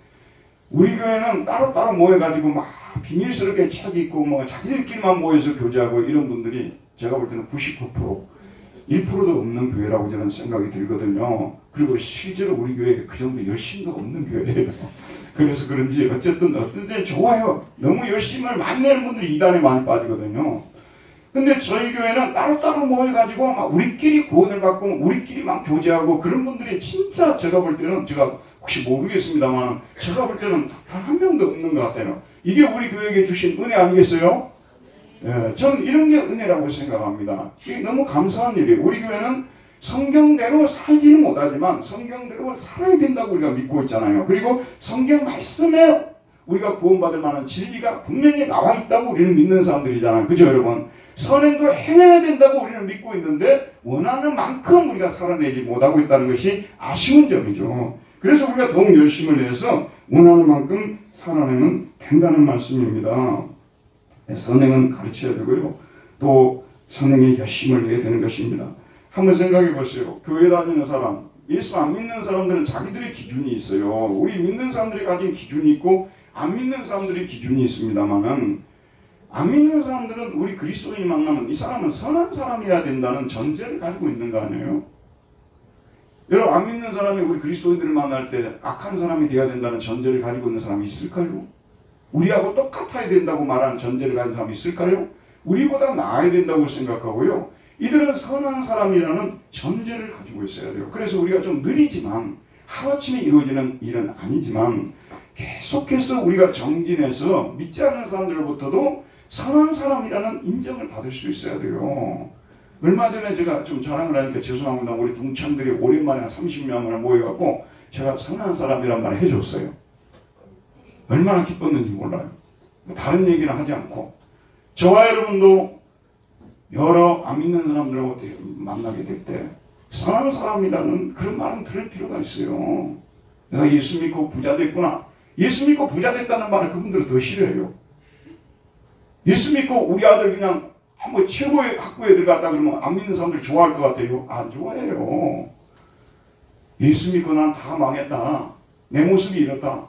우리 교회는 따로따로 모여가지고 막 비밀스럽게 책 읽고 뭐 자기들끼리만 모여서 교제하고 이런 분들이 제가 볼 때는 99% 1%도 없는 교회라고 저는 생각이 들거든요. 그리고 실제로 우리 교회에 그 정도 열심도 없는 교회예요. 그래서 그런지 어쨌든 어떤 때 좋아요. 너무 열심을 많이 내는 분들이 이단에 많이 빠지거든요. 근데 저희 교회는 따로따로 모여가지고 막 우리끼리 구원을 받고 우리끼리 막 교제하고 그런 분들이 진짜 제가 볼 때는 제가 혹시 모르겠습니다만 제가 볼 때는 단 한 명도 없는 것 같아요. 이게 우리 교회에게 주신 은혜 아니겠어요? 예, 저는 이런 게 은혜라고 생각합니다. 이게 너무 감사한 일이에요. 우리 교회는 성경대로 살지는 못하지만 성경대로 살아야 된다고 우리가 믿고 있잖아요. 그리고 성경 말씀에 우리가 구원받을 만한 진리가 분명히 나와 있다고 우리는 믿는 사람들이잖아요. 그죠 여러분? 선행도 해내야 된다고 우리는 믿고 있는데 원하는 만큼 우리가 살아내지 못하고 있다는 것이 아쉬운 점이죠. 그래서 우리가 더욱 열심을 내서 원하는 만큼 살아내면 된다는 말씀입니다. 선행은 가르쳐야 되고요. 또 선행에 열심을 내야 되는 것입니다. 한번 생각해 보세요. 교회 다니는 사람, 예수 안 믿는 사람들은 자기들의 기준이 있어요. 우리 믿는 사람들이 가진 기준이 있고 안 믿는 사람들의 기준이 있습니다만은 안 믿는 사람들은 우리 그리스도인이 만나면 이 사람은 선한 사람이어야 된다는 전제를 가지고 있는 거 아니에요? 여러분 안 믿는 사람이 우리 그리스도인들을 만날 때 악한 사람이 되어야 된다는 전제를 가지고 있는 사람이 있을까요? 우리하고 똑같아야 된다고 말하는 전제를 가진 사람이 있을까요? 우리보다 나아야 된다고 생각하고요. 이들은 선한 사람이라는 전제를 가지고 있어야 돼요. 그래서 우리가 좀 느리지만 하루아침에 이루어지는 일은 아니지만 계속해서 우리가 정진해서 믿지 않는 사람들로부터도 선한 사람이라는 인정을 받을 수 있어야 돼요. 얼마 전에 제가 좀 자랑을 하니까 죄송합니다. 우리 동창들이 오랜만에 한 30명을 모여갖고 제가 선한 사람이란 말을 해줬어요. 얼마나 기뻤는지 몰라요. 다른 얘기는 하지 않고 저와 여러분도 여러 안 믿는 사람들하고 만나게 될 때 선한 사람이라는 그런 말은 들을 필요가 있어요. 내가 예수 믿고 부자 됐구나. 예수 믿고 부자 됐다는 말을 그분들은 더 싫어해요. 예수 믿고 우리 아들 그냥 뭐 최고의 학부 애들 같다 그러면 안 믿는 사람들 좋아할 것 같아요. 안 좋아해요. 예수 믿고 난 다 망했다. 내 모습이 이렇다.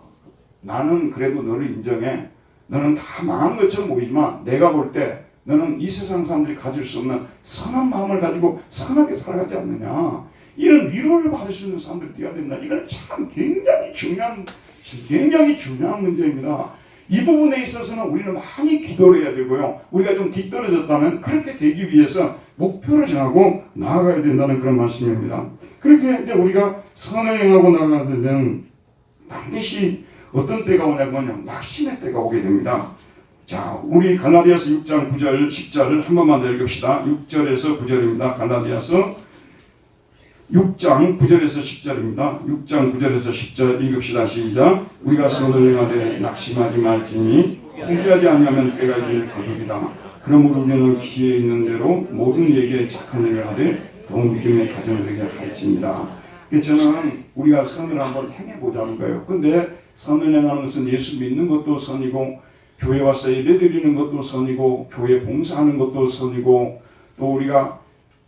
나는 그래도 너를 인정해. 너는 다 망한 것처럼 보이지만 내가 볼 때 너는 이 세상 사람들이 가질 수 없는 선한 마음을 가지고 선하게 살아가지 않느냐. 이런 위로를 받을 수 있는 사람들이 되어야 된다. 이건 참 굉장히 중요한 문제입니다. 이 부분에 있어서는 우리는 많이 기도를 해야 되고요. 우리가 좀 뒤떨어졌다면 그렇게 되기 위해서 목표를 정하고 나아가야 된다는 그런 말씀입니다. 그렇게 이제 우리가 선행하고 나가면 반드시 어떤 때가 오냐면 낙심의 때가 오게 됩니다. 자, 우리 갈라디아서 6장 9절 10절을 한 번만 더 읽읍시다. 6절에서 9절입니다. 갈라디아서 6장 9절에서 10절입니다. 6장 9절에서 10절 읽읍시다. 시작. 우리가 선을 행하되 낙심하지 말지니 포기하지 아니하면 때가 이를 거두리라. 그러므로 우리는 기에 있는 대로 모든 이에게 착한 일을 하되 더욱 믿음의 가정들에게 할지니라. 저는 우리가 선을 한번 행해보자는 거예요. 근데 선을 행하는 것은 예수 믿는 것도 선이고, 교회 와서 예배드리는 것도 선이고, 교회 봉사하는 것도 선이고, 또 우리가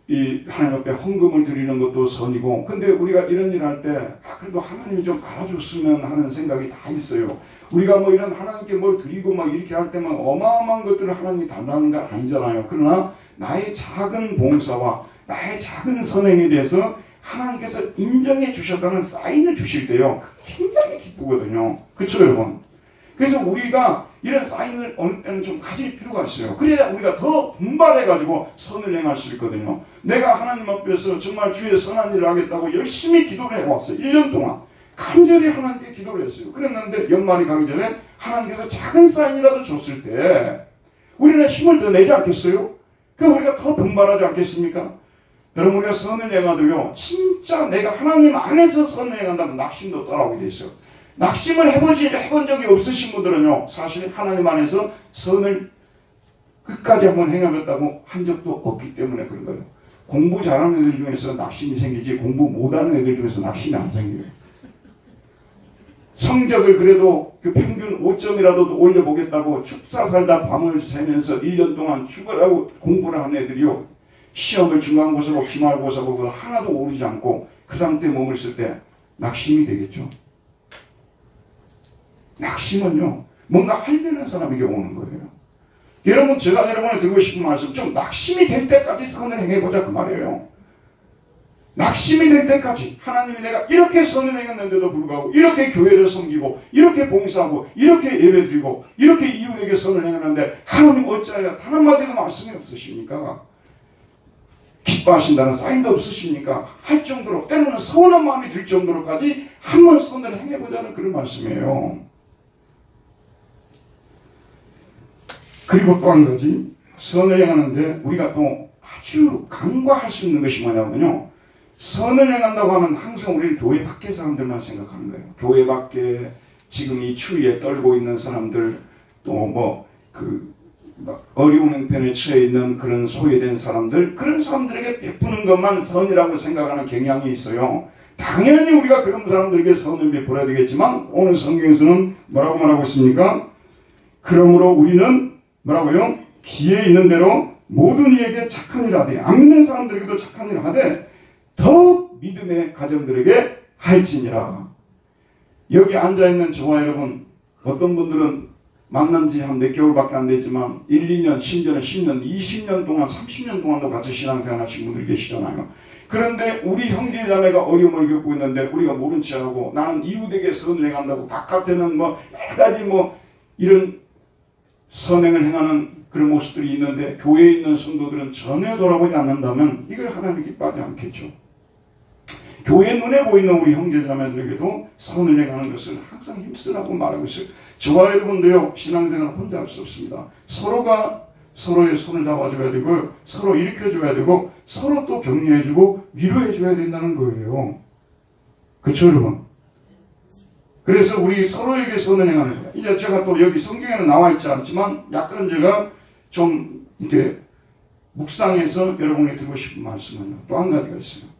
이 하나님 앞에 헌금을 드리는 것도 선이고. 근데 우리가 이런 일 할 때 그래도 하나님이 좀 알아줬으면 하는 생각이 다 있어요. 우리가 뭐 이런 하나님께 뭘 드리고 막 이렇게 할 때만 어마어마한 것들을 하나님이 달라는 건 아니잖아요. 그러나 나의 작은 봉사와 나의 작은 선행에 대해서 하나님께서 인정해 주셨다는 사인을 주실 때요, 굉장히 기쁘거든요. 그렇죠, 여러분? 그래서 우리가 이런 사인을 어느 때는 좀 가질 필요가 있어요. 그래야 우리가 더 분발해가지고 선을 행할 수 있거든요. 내가 하나님 앞에서 정말 주의 선한 일을 하겠다고 열심히 기도를 해왔어요. 1년 동안 간절히 하나님께 기도를 했어요. 그랬는데 연말이 가기 전에 하나님께서 작은 사인이라도 줬을 때 우리는 힘을 더 내지 않겠어요? 그럼 우리가 더 분발하지 않겠습니까? 여러분, 우리가 선을 행하도요, 진짜 내가 하나님 안에서 선을 행한다면 낙심도 떠나오게 돼 있어요. 낙심을 해본 적이 없으신 분들은요, 사실 하나님 안에서 선을 끝까지 한번 행해봤다고 한 적도 없기 때문에 그런 거예요. 공부 잘하는 애들 중에서 낙심이 생기지 공부 못하는 애들 중에서 낙심이 안 생겨요. 성적을 그래도 그 평균 5점이라도 올려보겠다고 축사 살다 밤을 새면서 1년 동안 죽으라고 공부를 하는 애들이요, 시험을 중간고사고 기말고사고 하나도 오르지 않고 그 상태에 몸을 쓸 때 낙심이 되겠죠. 낙심은요, 뭔가 하려는 사람에게 오는 거예요. 여러분, 제가 여러분에 드리고 싶은 말씀, 좀 낙심이 될 때까지 선을 행해보자 그 말이에요. 낙심이 될 때까지 하나님이 내가 이렇게 선을 행했는데도 불구하고 이렇게 교회를 섬기고 이렇게 봉사하고 이렇게 예배드리고 이렇게 이웃에게 선을 행했는데 하나님 어찌하여 단 한마디도 말씀이 없으십니까? 기뻐하신다는 사인도 없으십니까? 할 정도로, 때로는 서운한 마음이 들 정도로까지 한번 선을 행해보자는 그런 말씀이에요. 그리고 또 한 가지, 선을 행하는데 우리가 또 아주 간과할 수 있는 것이 뭐냐면요, 선을 행한다고 하면 항상 우리는 교회 밖의 사람들만 생각하는 거예요. 교회 밖에 지금 이 추위에 떨고 있는 사람들, 또 어려운 형편에 처해 있는 그런 소외된 사람들, 그런 사람들에게 베푸는 것만 선이라고 생각하는 경향이 있어요. 당연히 우리가 그런 사람들에게 선을 베풀어야 되겠지만 오늘 성경에서는 뭐라고 말하고 있습니까? 그러므로 우리는 뭐라고요? 기에 있는 대로 모든 이에게 착한 일을 하되, 안 믿는 사람들에게도 착한 일을 하되 더 믿음의 가정들에게 할지니라. 여기 앉아있는 저와 여러분, 어떤 분들은 만난 지 한 몇 개월밖에 안 되지만 1, 2년, 심지어는 10년, 20년 동안, 30년 동안도 같이 신앙생활 하신 분들이 계시잖아요. 그런데 우리 형제 자매가 어려움을 겪고 있는데 우리가 모른 체하고 나는 이웃에게 선을 행한다고 바깥에는 뭐 여러 가지 뭐 이런 선행을 행하는 그런 모습들이 있는데 교회에 있는 성도들은 전혀 돌아보지 않는다면 이걸 하나님 기뻐하지 않겠죠. 교회 눈에 보이는 우리 형제자매들에게도 선을 행하는 것을 항상 힘쓰라고 말하고 있어요. 저와 여러분도요, 신앙생활을 혼자 할 수 없습니다. 서로가 서로의 손을 잡아줘야 되고, 서로 일으켜줘야 되고, 서로 또 격려해주고 위로해줘야 된다는 거예요. 그렇죠, 여러분? 그래서 우리 서로에게 선을 행하는 거예요. 이제 제가 또 여기 성경에는 나와 있지 않지만 약간 제가 좀 이렇게 묵상해서 여러분에게 드리고 싶은 말씀은 또 한 가지가 있어요.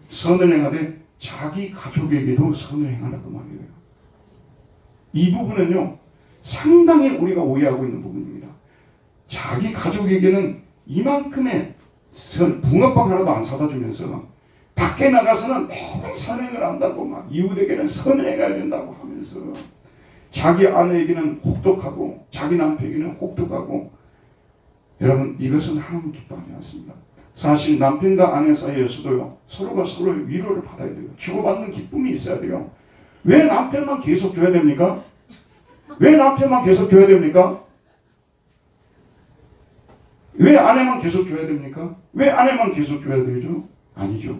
선을 행하되 자기 가족에게도 선을 행하라고 말이에요. 이 부분은요, 상당히 우리가 오해하고 있는 부분입니다. 자기 가족에게는 이만큼의 붕어빵 하나도 안 사다 주면서 밖에 나가서는 매번 선행을 한다고 막 이웃에게는 선을 행해야 된다고 하면서 자기 아내에게는 혹독하고 자기 남편에게는 혹독하고, 여러분, 이것은 하나님 기뻐하지 않습니다. 사실 남편과 아내 사이에서도요, 서로가 서로의 위로를 받아야 돼요. 주고받는 기쁨이 있어야 돼요. 왜 남편만 계속 줘야 됩니까? 왜 남편만 계속 줘야 됩니까? 왜 아내만 계속 줘야 됩니까? 왜 아내만 계속 줘야 되죠? 아니죠.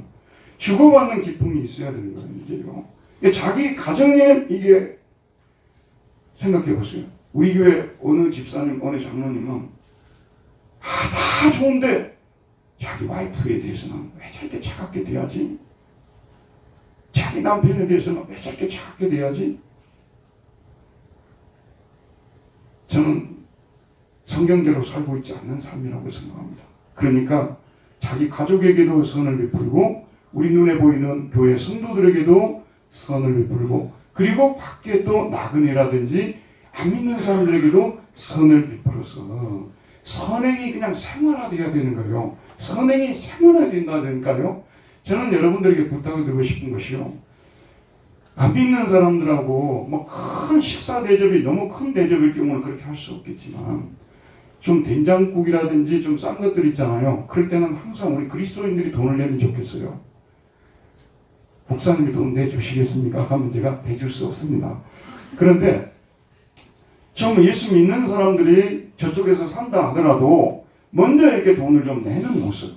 주고받는 기쁨이 있어야 되는 거예요, 이제요. 자기 가정에 이게 생각해 보세요. 우리 교회 어느 집사님, 어느 장로님은 다 좋은데 자기 와이프에 대해서는 왜 저렇게 차갑게 돼야지? 자기 남편에 대해서는 왜 저렇게 착하게 돼야지? 저는 성경대로 살고 있지 않는 삶이라고 생각합니다. 그러니까 자기 가족에게도 선을 베풀고 우리 눈에 보이는 교회 성도들에게도 선을 베풀고 그리고 밖에 또 나그네라든지 안 믿는 사람들에게도 선을 베풀어서 선행이 그냥 생활화되어야 되는 거예요. 선행이 생활화되어야 된다니까요. 저는 여러분들에게 부탁을 드리고 싶은 것이요. 안 믿는 사람들하고 뭐 큰 식사 대접이 너무 큰 대접일 경우는 그렇게 할 수 없겠지만 좀 된장국이라든지 좀 싼 것들 있잖아요. 그럴 때는 항상 우리 그리스도인들이 돈을 내면 좋겠어요. 목사님이 돈 내주시겠습니까? 하면 제가 내줄 수 없습니다. 그런데 좀 예수 믿는 사람들이 저쪽에서 산다 하더라도 먼저 이렇게 돈을 좀 내는 모습.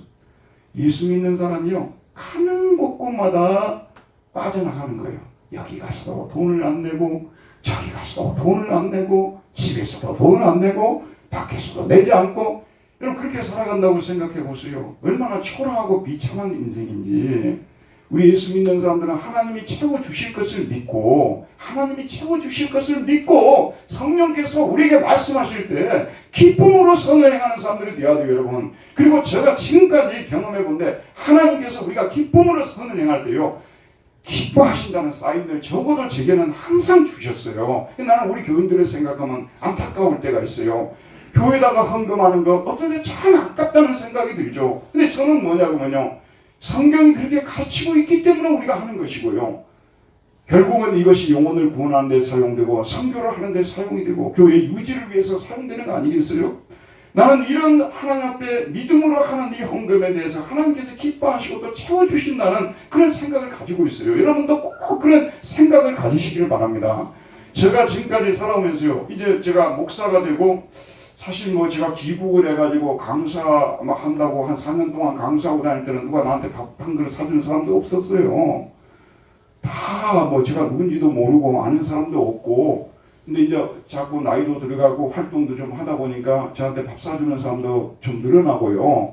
예수 믿는 사람이요. 가는 곳곳마다 빠져나가는 거예요. 여기 가서도 돈을 안 내고 저기 가서도 돈을 안 내고 집에서도 돈을 안 내고 밖에서도 내지 않고 여러분 그렇게 살아간다고 생각해 보세요. 얼마나 초라하고 비참한 인생인지. 우리 예수 믿는 사람들은 하나님이 채워주실 것을 믿고 하나님이 채워주실 것을 믿고 성령께서 우리에게 말씀하실 때 기쁨으로 선을 행하는 사람들이 되어야 돼요, 여러분. 그리고 제가 지금까지 경험해 본데 하나님께서 우리가 기쁨으로 선을 행할 때요 기뻐하신다는 사인을 적어도 제게는 항상 주셨어요. 나는 우리 교인들을 생각하면 안타까울 때가 있어요. 교회다가 헌금하는 거 어떤 때 참 아깝다는 생각이 들죠. 근데 저는 뭐냐면요. 성경이 그렇게 가르치고 있기 때문에 우리가 하는 것이고요. 결국은 이것이 영혼을 구원하는 데 사용되고 선교를 하는 데 사용이 되고 교회 유지를 위해서 사용되는 거 아니겠어요? 나는 이런 하나님 앞에 믿음으로 하는 이 헌금에 대해서 하나님께서 기뻐하시고 또 채워주신다는 그런 생각을 가지고 있어요. 여러분도 꼭 그런 생각을 가지시기를 바랍니다. 제가 지금까지 살아오면서요. 이제 제가 목사가 되고 사실 뭐 제가 귀국을 해가지고 강사 막 한다고 한 4년 동안 강사하고 다닐 때는 누가 나한테 밥 한 그릇 사주는 사람도 없었어요. 다 뭐 제가 누군지도 모르고 아는 사람도 없고 근데 이제 자꾸 나이도 들어가고 활동도 좀 하다 보니까 저한테 밥 사주는 사람도 좀 늘어나고요.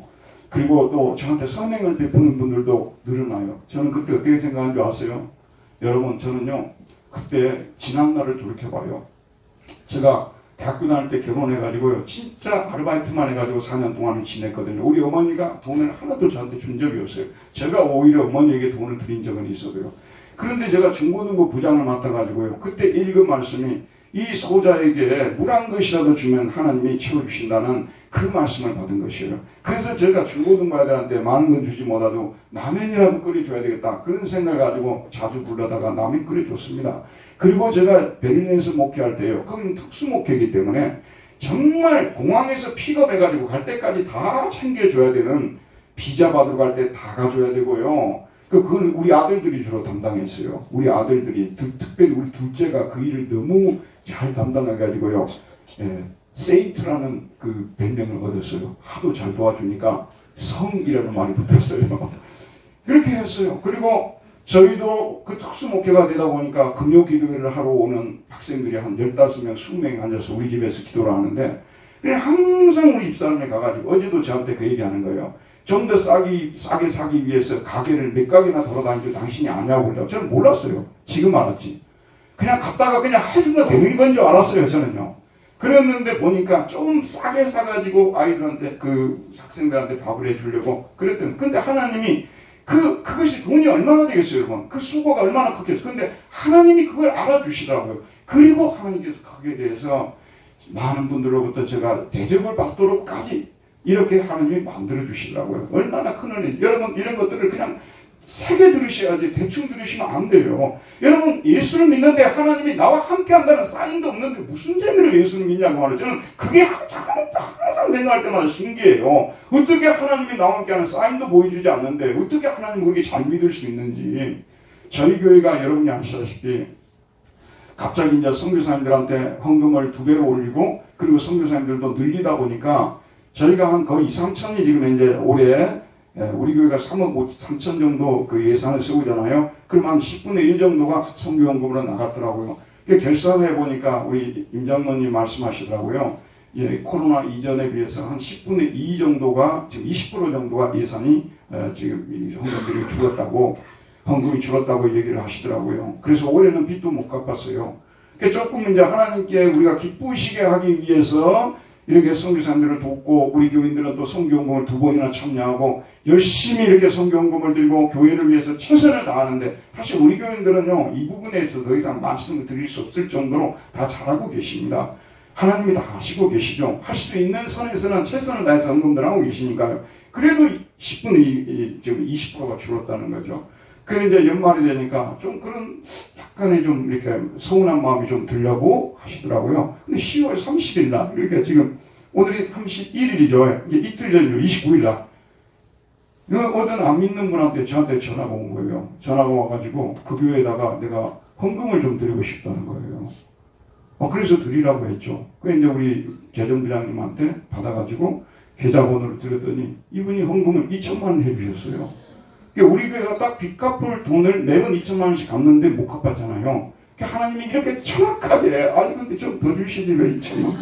그리고 또 저한테 선행을 베푸는 분들도 늘어나요. 저는 그때 어떻게 생각한 줄 아세요? 여러분 저는요. 그때 지난 날을 돌이켜봐요. 제가 대학교 다닐 때 결혼해가지고요. 진짜 아르바이트만 해가지고 4년 동안을 지냈거든요. 우리 어머니가 돈을 하나도 저한테 준 적이 없어요. 제가 오히려 어머니에게 돈을 드린 적은 있어도요. 그런데 제가 중고등부 부장을 맡아가지고요. 그때 읽은 말씀이 이 소자에게 물 한 것이라도 주면 하나님이 채워주신다는 그 말씀을 받은 것이에요. 그래서 제가 중고등부 아이들한테 많은 건 주지 못하도 라면이라도 끓여줘야 되겠다. 그런 생각을 가지고 자주 불러다가 라면 끓여줬습니다. 그리고 제가 베를린에서 목회할 때요. 거기는 특수 목회이기 때문에 정말 공항에서 픽업해가지고 갈 때까지 다 챙겨줘야 되는 비자 받으러 갈 때 다 가줘야 되고요. 그건 우리 아들들이 주로 담당했어요. 우리 아들들이 특별히 우리 둘째가 그 일을 너무 잘 담당해가지고요. 세인트라는 그 별명을 얻었어요. 하도 잘 도와주니까 성이라는 말이 붙었어요. 그렇게 했어요. 그리고 저희도 그 특수 목회가 되다 보니까 금요 기도회를 하러 오는 학생들이 한 15명, 20명이 앉아서 우리 집에서 기도를 하는데 그냥 항상 우리 집사람에 가가지고 어제도 저한테 그 얘기하는 거예요. 좀 더 싸게 사기 위해서 가게를 몇 가게나 돌아다니고 당신이 아냐고 그러더라고요. 저는 몰랐어요. 지금 알았지. 그냥 갔다가 그냥 해준 거 되는 건 줄 알았어요. 저는요. 그랬는데 보니까 좀 싸게 사가지고 아이들한테 그 학생들한테 밥을 해주려고 그랬더니 근데 하나님이 그것이 돈이 얼마나 되겠어요, 여러분? 그 수고가 얼마나 컸겠어요. 근데 하나님이 그걸 알아주시더라고요. 그리고 하나님께서 거기에 대해서 많은 분들로부터 제가 대접을 받도록까지 이렇게 하나님이 만들어주시더라고요. 얼마나 큰 은혜지. 여러분, 이런 것들을 그냥 세게 들으셔야지 대충 들으시면 안 돼요. 여러분, 예수를 믿는데 하나님이 나와 함께 한다는 사인도 없는데 무슨 재미로 예수를 믿냐고 말해요. 저는 그게 항상 생각할 때마다 신기해요. 어떻게 하나님이 나와 함께 하는 사인도 보여주지 않는데 어떻게 하나님을 그렇게 잘 믿을 수 있는지. 저희 교회가 여러분이 아시다시피 갑자기 이제 선교사님들한테 헌금을 2배로 올리고 그리고 선교사님들도 늘리다 보니까 저희가 한 거의 2, 3천이 지금 이제 올해 우리 교회가 3억 3천 정도 그 예산을 쓰고잖아요. 그럼 한 10분의 1 정도가 선교연금으로 나갔더라고요. 결산해 보니까 우리 임 장로님 말씀하시더라고요. 예, 코로나 이전에 비해서 한 10분의 2 정도가 지금 20% 정도가 예산이 지금 이 헌금들이 줄었다고. 헌금이 줄었다고 얘기를 하시더라고요. 그래서 올해는 빚도 못 갚았어요. 그러니까 조금 이제 하나님께 우리가 기쁘시게 하기 위해서 이렇게 선교사님들을 돕고 우리 교인들은 또 선교헌금을 2번이나 참여하고 열심히 이렇게 선교헌금을 들고 교회를 위해서 최선을 다하는데 사실 우리 교인들은요 이 부분에서 더 이상 말씀을 드릴 수 없을 정도로 다 잘하고 계십니다. 하나님이 다 하시고 계시죠. 할 수 있는 선에서는 최선을 다해서 헌금들 하고 계시니까요. 그래도 10분의 지금 20%가 줄었다는 거죠. 그래 이제 연말이 되니까 좀 그런 약간의 좀 이렇게 서운한 마음이 좀 들려고 하시더라고요. 근데 10월 30일 날 이렇게 지금 오늘이 31일이죠. 이제 이틀 전이죠. 29일 날. 어떤 안 믿는 분한테 저한테 전화가 온 거예요. 전화가 와가지고 그 교회에다가 내가 헌금을 좀 드리고 싶다는 거예요. 그래서 드리라고 했죠. 그래서 이제 우리 재정부장님한테 받아가지고 계좌번호를 드렸더니 이분이 헌금을 2천만 원 해주셨어요. 우리 교회가 딱 빚 갚을 돈을 매번 2천만 원씩 갚는데 못 갚았잖아요. 하나님이 이렇게 정확하게, 아니 근데 좀 더 주시지 왜 2천만 원.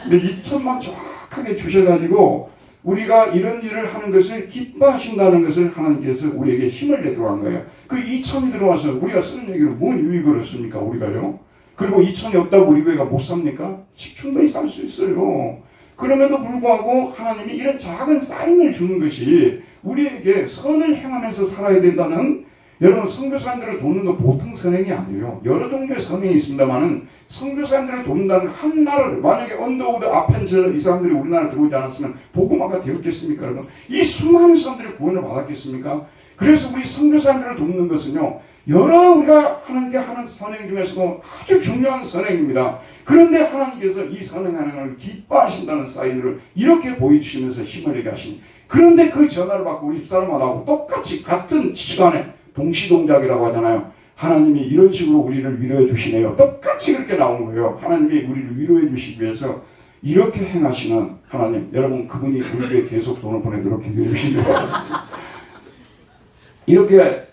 근데 2천만 원 정확하게 주셔가지고 우리가 이런 일을 하는 것을 기뻐하신다는 것을 하나님께서 우리에게 힘을 내도록 한 거예요. 그 2천이 들어와서 우리가 쓰는 얘기는 뭔 유익을 얻습니까 우리가요? 그리고 2천이 없다고 우리 교회가 못 삽니까? 충분히 살 수 있어요. 그럼에도 불구하고 하나님이 이런 작은 사인을 주는 것이 우리에게 선을 행하면서 살아야 된다는, 여러분 선교사님들을 돕는 거 보통 선행이 아니에요. 여러 종류의 선행이 있습니다만은 선교사님들을 돕는다는 한 나라를, 만약에 언더우드 아펜저 이 사람들이 우리나라에 들어오지 않았으면 복음화가 되었겠습니까? 여러분 이 수많은 사람들이 구원을 받았겠습니까? 그래서 우리 선교사님들을 돕는 것은요 여러 우리가 하나님께 하는 선행 중에서도 아주 중요한 선행입니다. 그런데 하나님께서 이 선행하는 걸 기뻐하신다는 사인을 이렇게 보여주시면서 힘을 내게 하시니, 그런데 그 전화를 받고 우리 집사람하고 똑같이 같은 시간에 동시동작이라고 하잖아요. 하나님이 이런 식으로 우리를 위로해 주시네요. 똑같이 그렇게 나온 거예요. 하나님이 우리를 위로해 주시기 위해서 이렇게 행하시는 하나님, 여러분 그분이 우리에게 계속 돈을 보내도록 기도해 주시기 바랍니다. 이렇게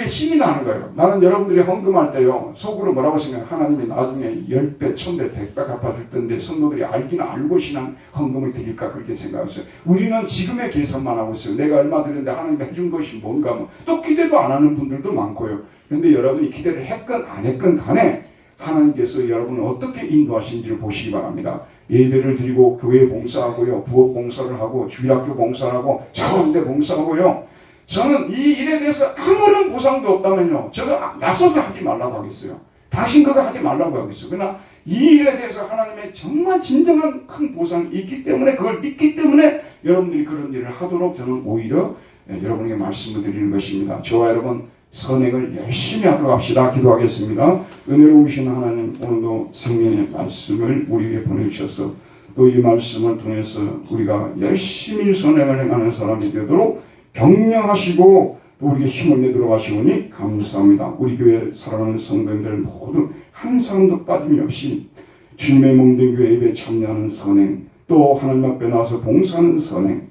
힘이 나는 거예요. 나는 여러분들이 헌금할 때요 속으로 뭐라고 생각해요? 하나님이 나중에 10배, 1000배, 100배 갚아줄 텐데 성도들이 알기는 알고 신앙 헌금을 드릴까 그렇게 생각했어요. 우리는 지금의 계산만 하고 있어요. 내가 얼마 드렸는데 하나님이 해준 것이 뭔가 또 기대도 안 하는 분들도 많고요. 그런데 여러분이 기대를 했건 안 했건 간에 하나님께서 여러분을 어떻게 인도하신지를 보시기 바랍니다. 예배를 드리고 교회 봉사하고요, 부엌 봉사를 하고 주일학교 봉사를 하고 차원대 봉사하고요. 저는 이 일에 대해서 아무런 보상도 없다면요 제가 나서서 하지 말라고 하겠어요. 당신 그거 하지 말라고 하겠어요. 그러나 이 일에 대해서 하나님의 정말 진정한 큰 보상이 있기 때문에, 그걸 믿기 때문에 여러분들이 그런 일을 하도록 저는 오히려 여러분에게 말씀을 드리는 것입니다. 저와 여러분 선행을 열심히 하도록 합시다. 기도하겠습니다. 은혜로우신 하나님, 오늘도 성령의 말씀을 우리에게 보내주셔서 또 이 말씀을 통해서 우리가 열심히 선행을 행하는 사람이 되도록 격려하시고 또 우리에게 힘을 내도록 하시오니 감사합니다. 우리 교회 사랑하는 성도님들 모두 한 사람도 빠짐이 없이 주님의 몸된 교회 예배에 참여하는 선행, 또 하나님 앞에 나와서 봉사하는 선행,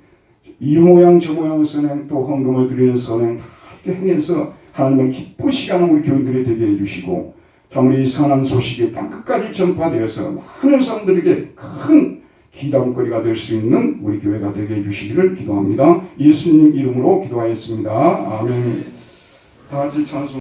이 모양 저 모양 선행, 또 헌금을 드리는 선행 다 이렇게 행해서 하나님을 기쁘시게 하는 우리 교인들이 되게 해주시고, 참 우리 선한 소식이 땅끝까지 전파되어서 많은 사람들에게 큰 기담거리가 될 수 있는 우리 교회가 되게 해주시기를 기도합니다. 예수님 이름으로 기도하였습니다. 아멘. 다 같이 찬송.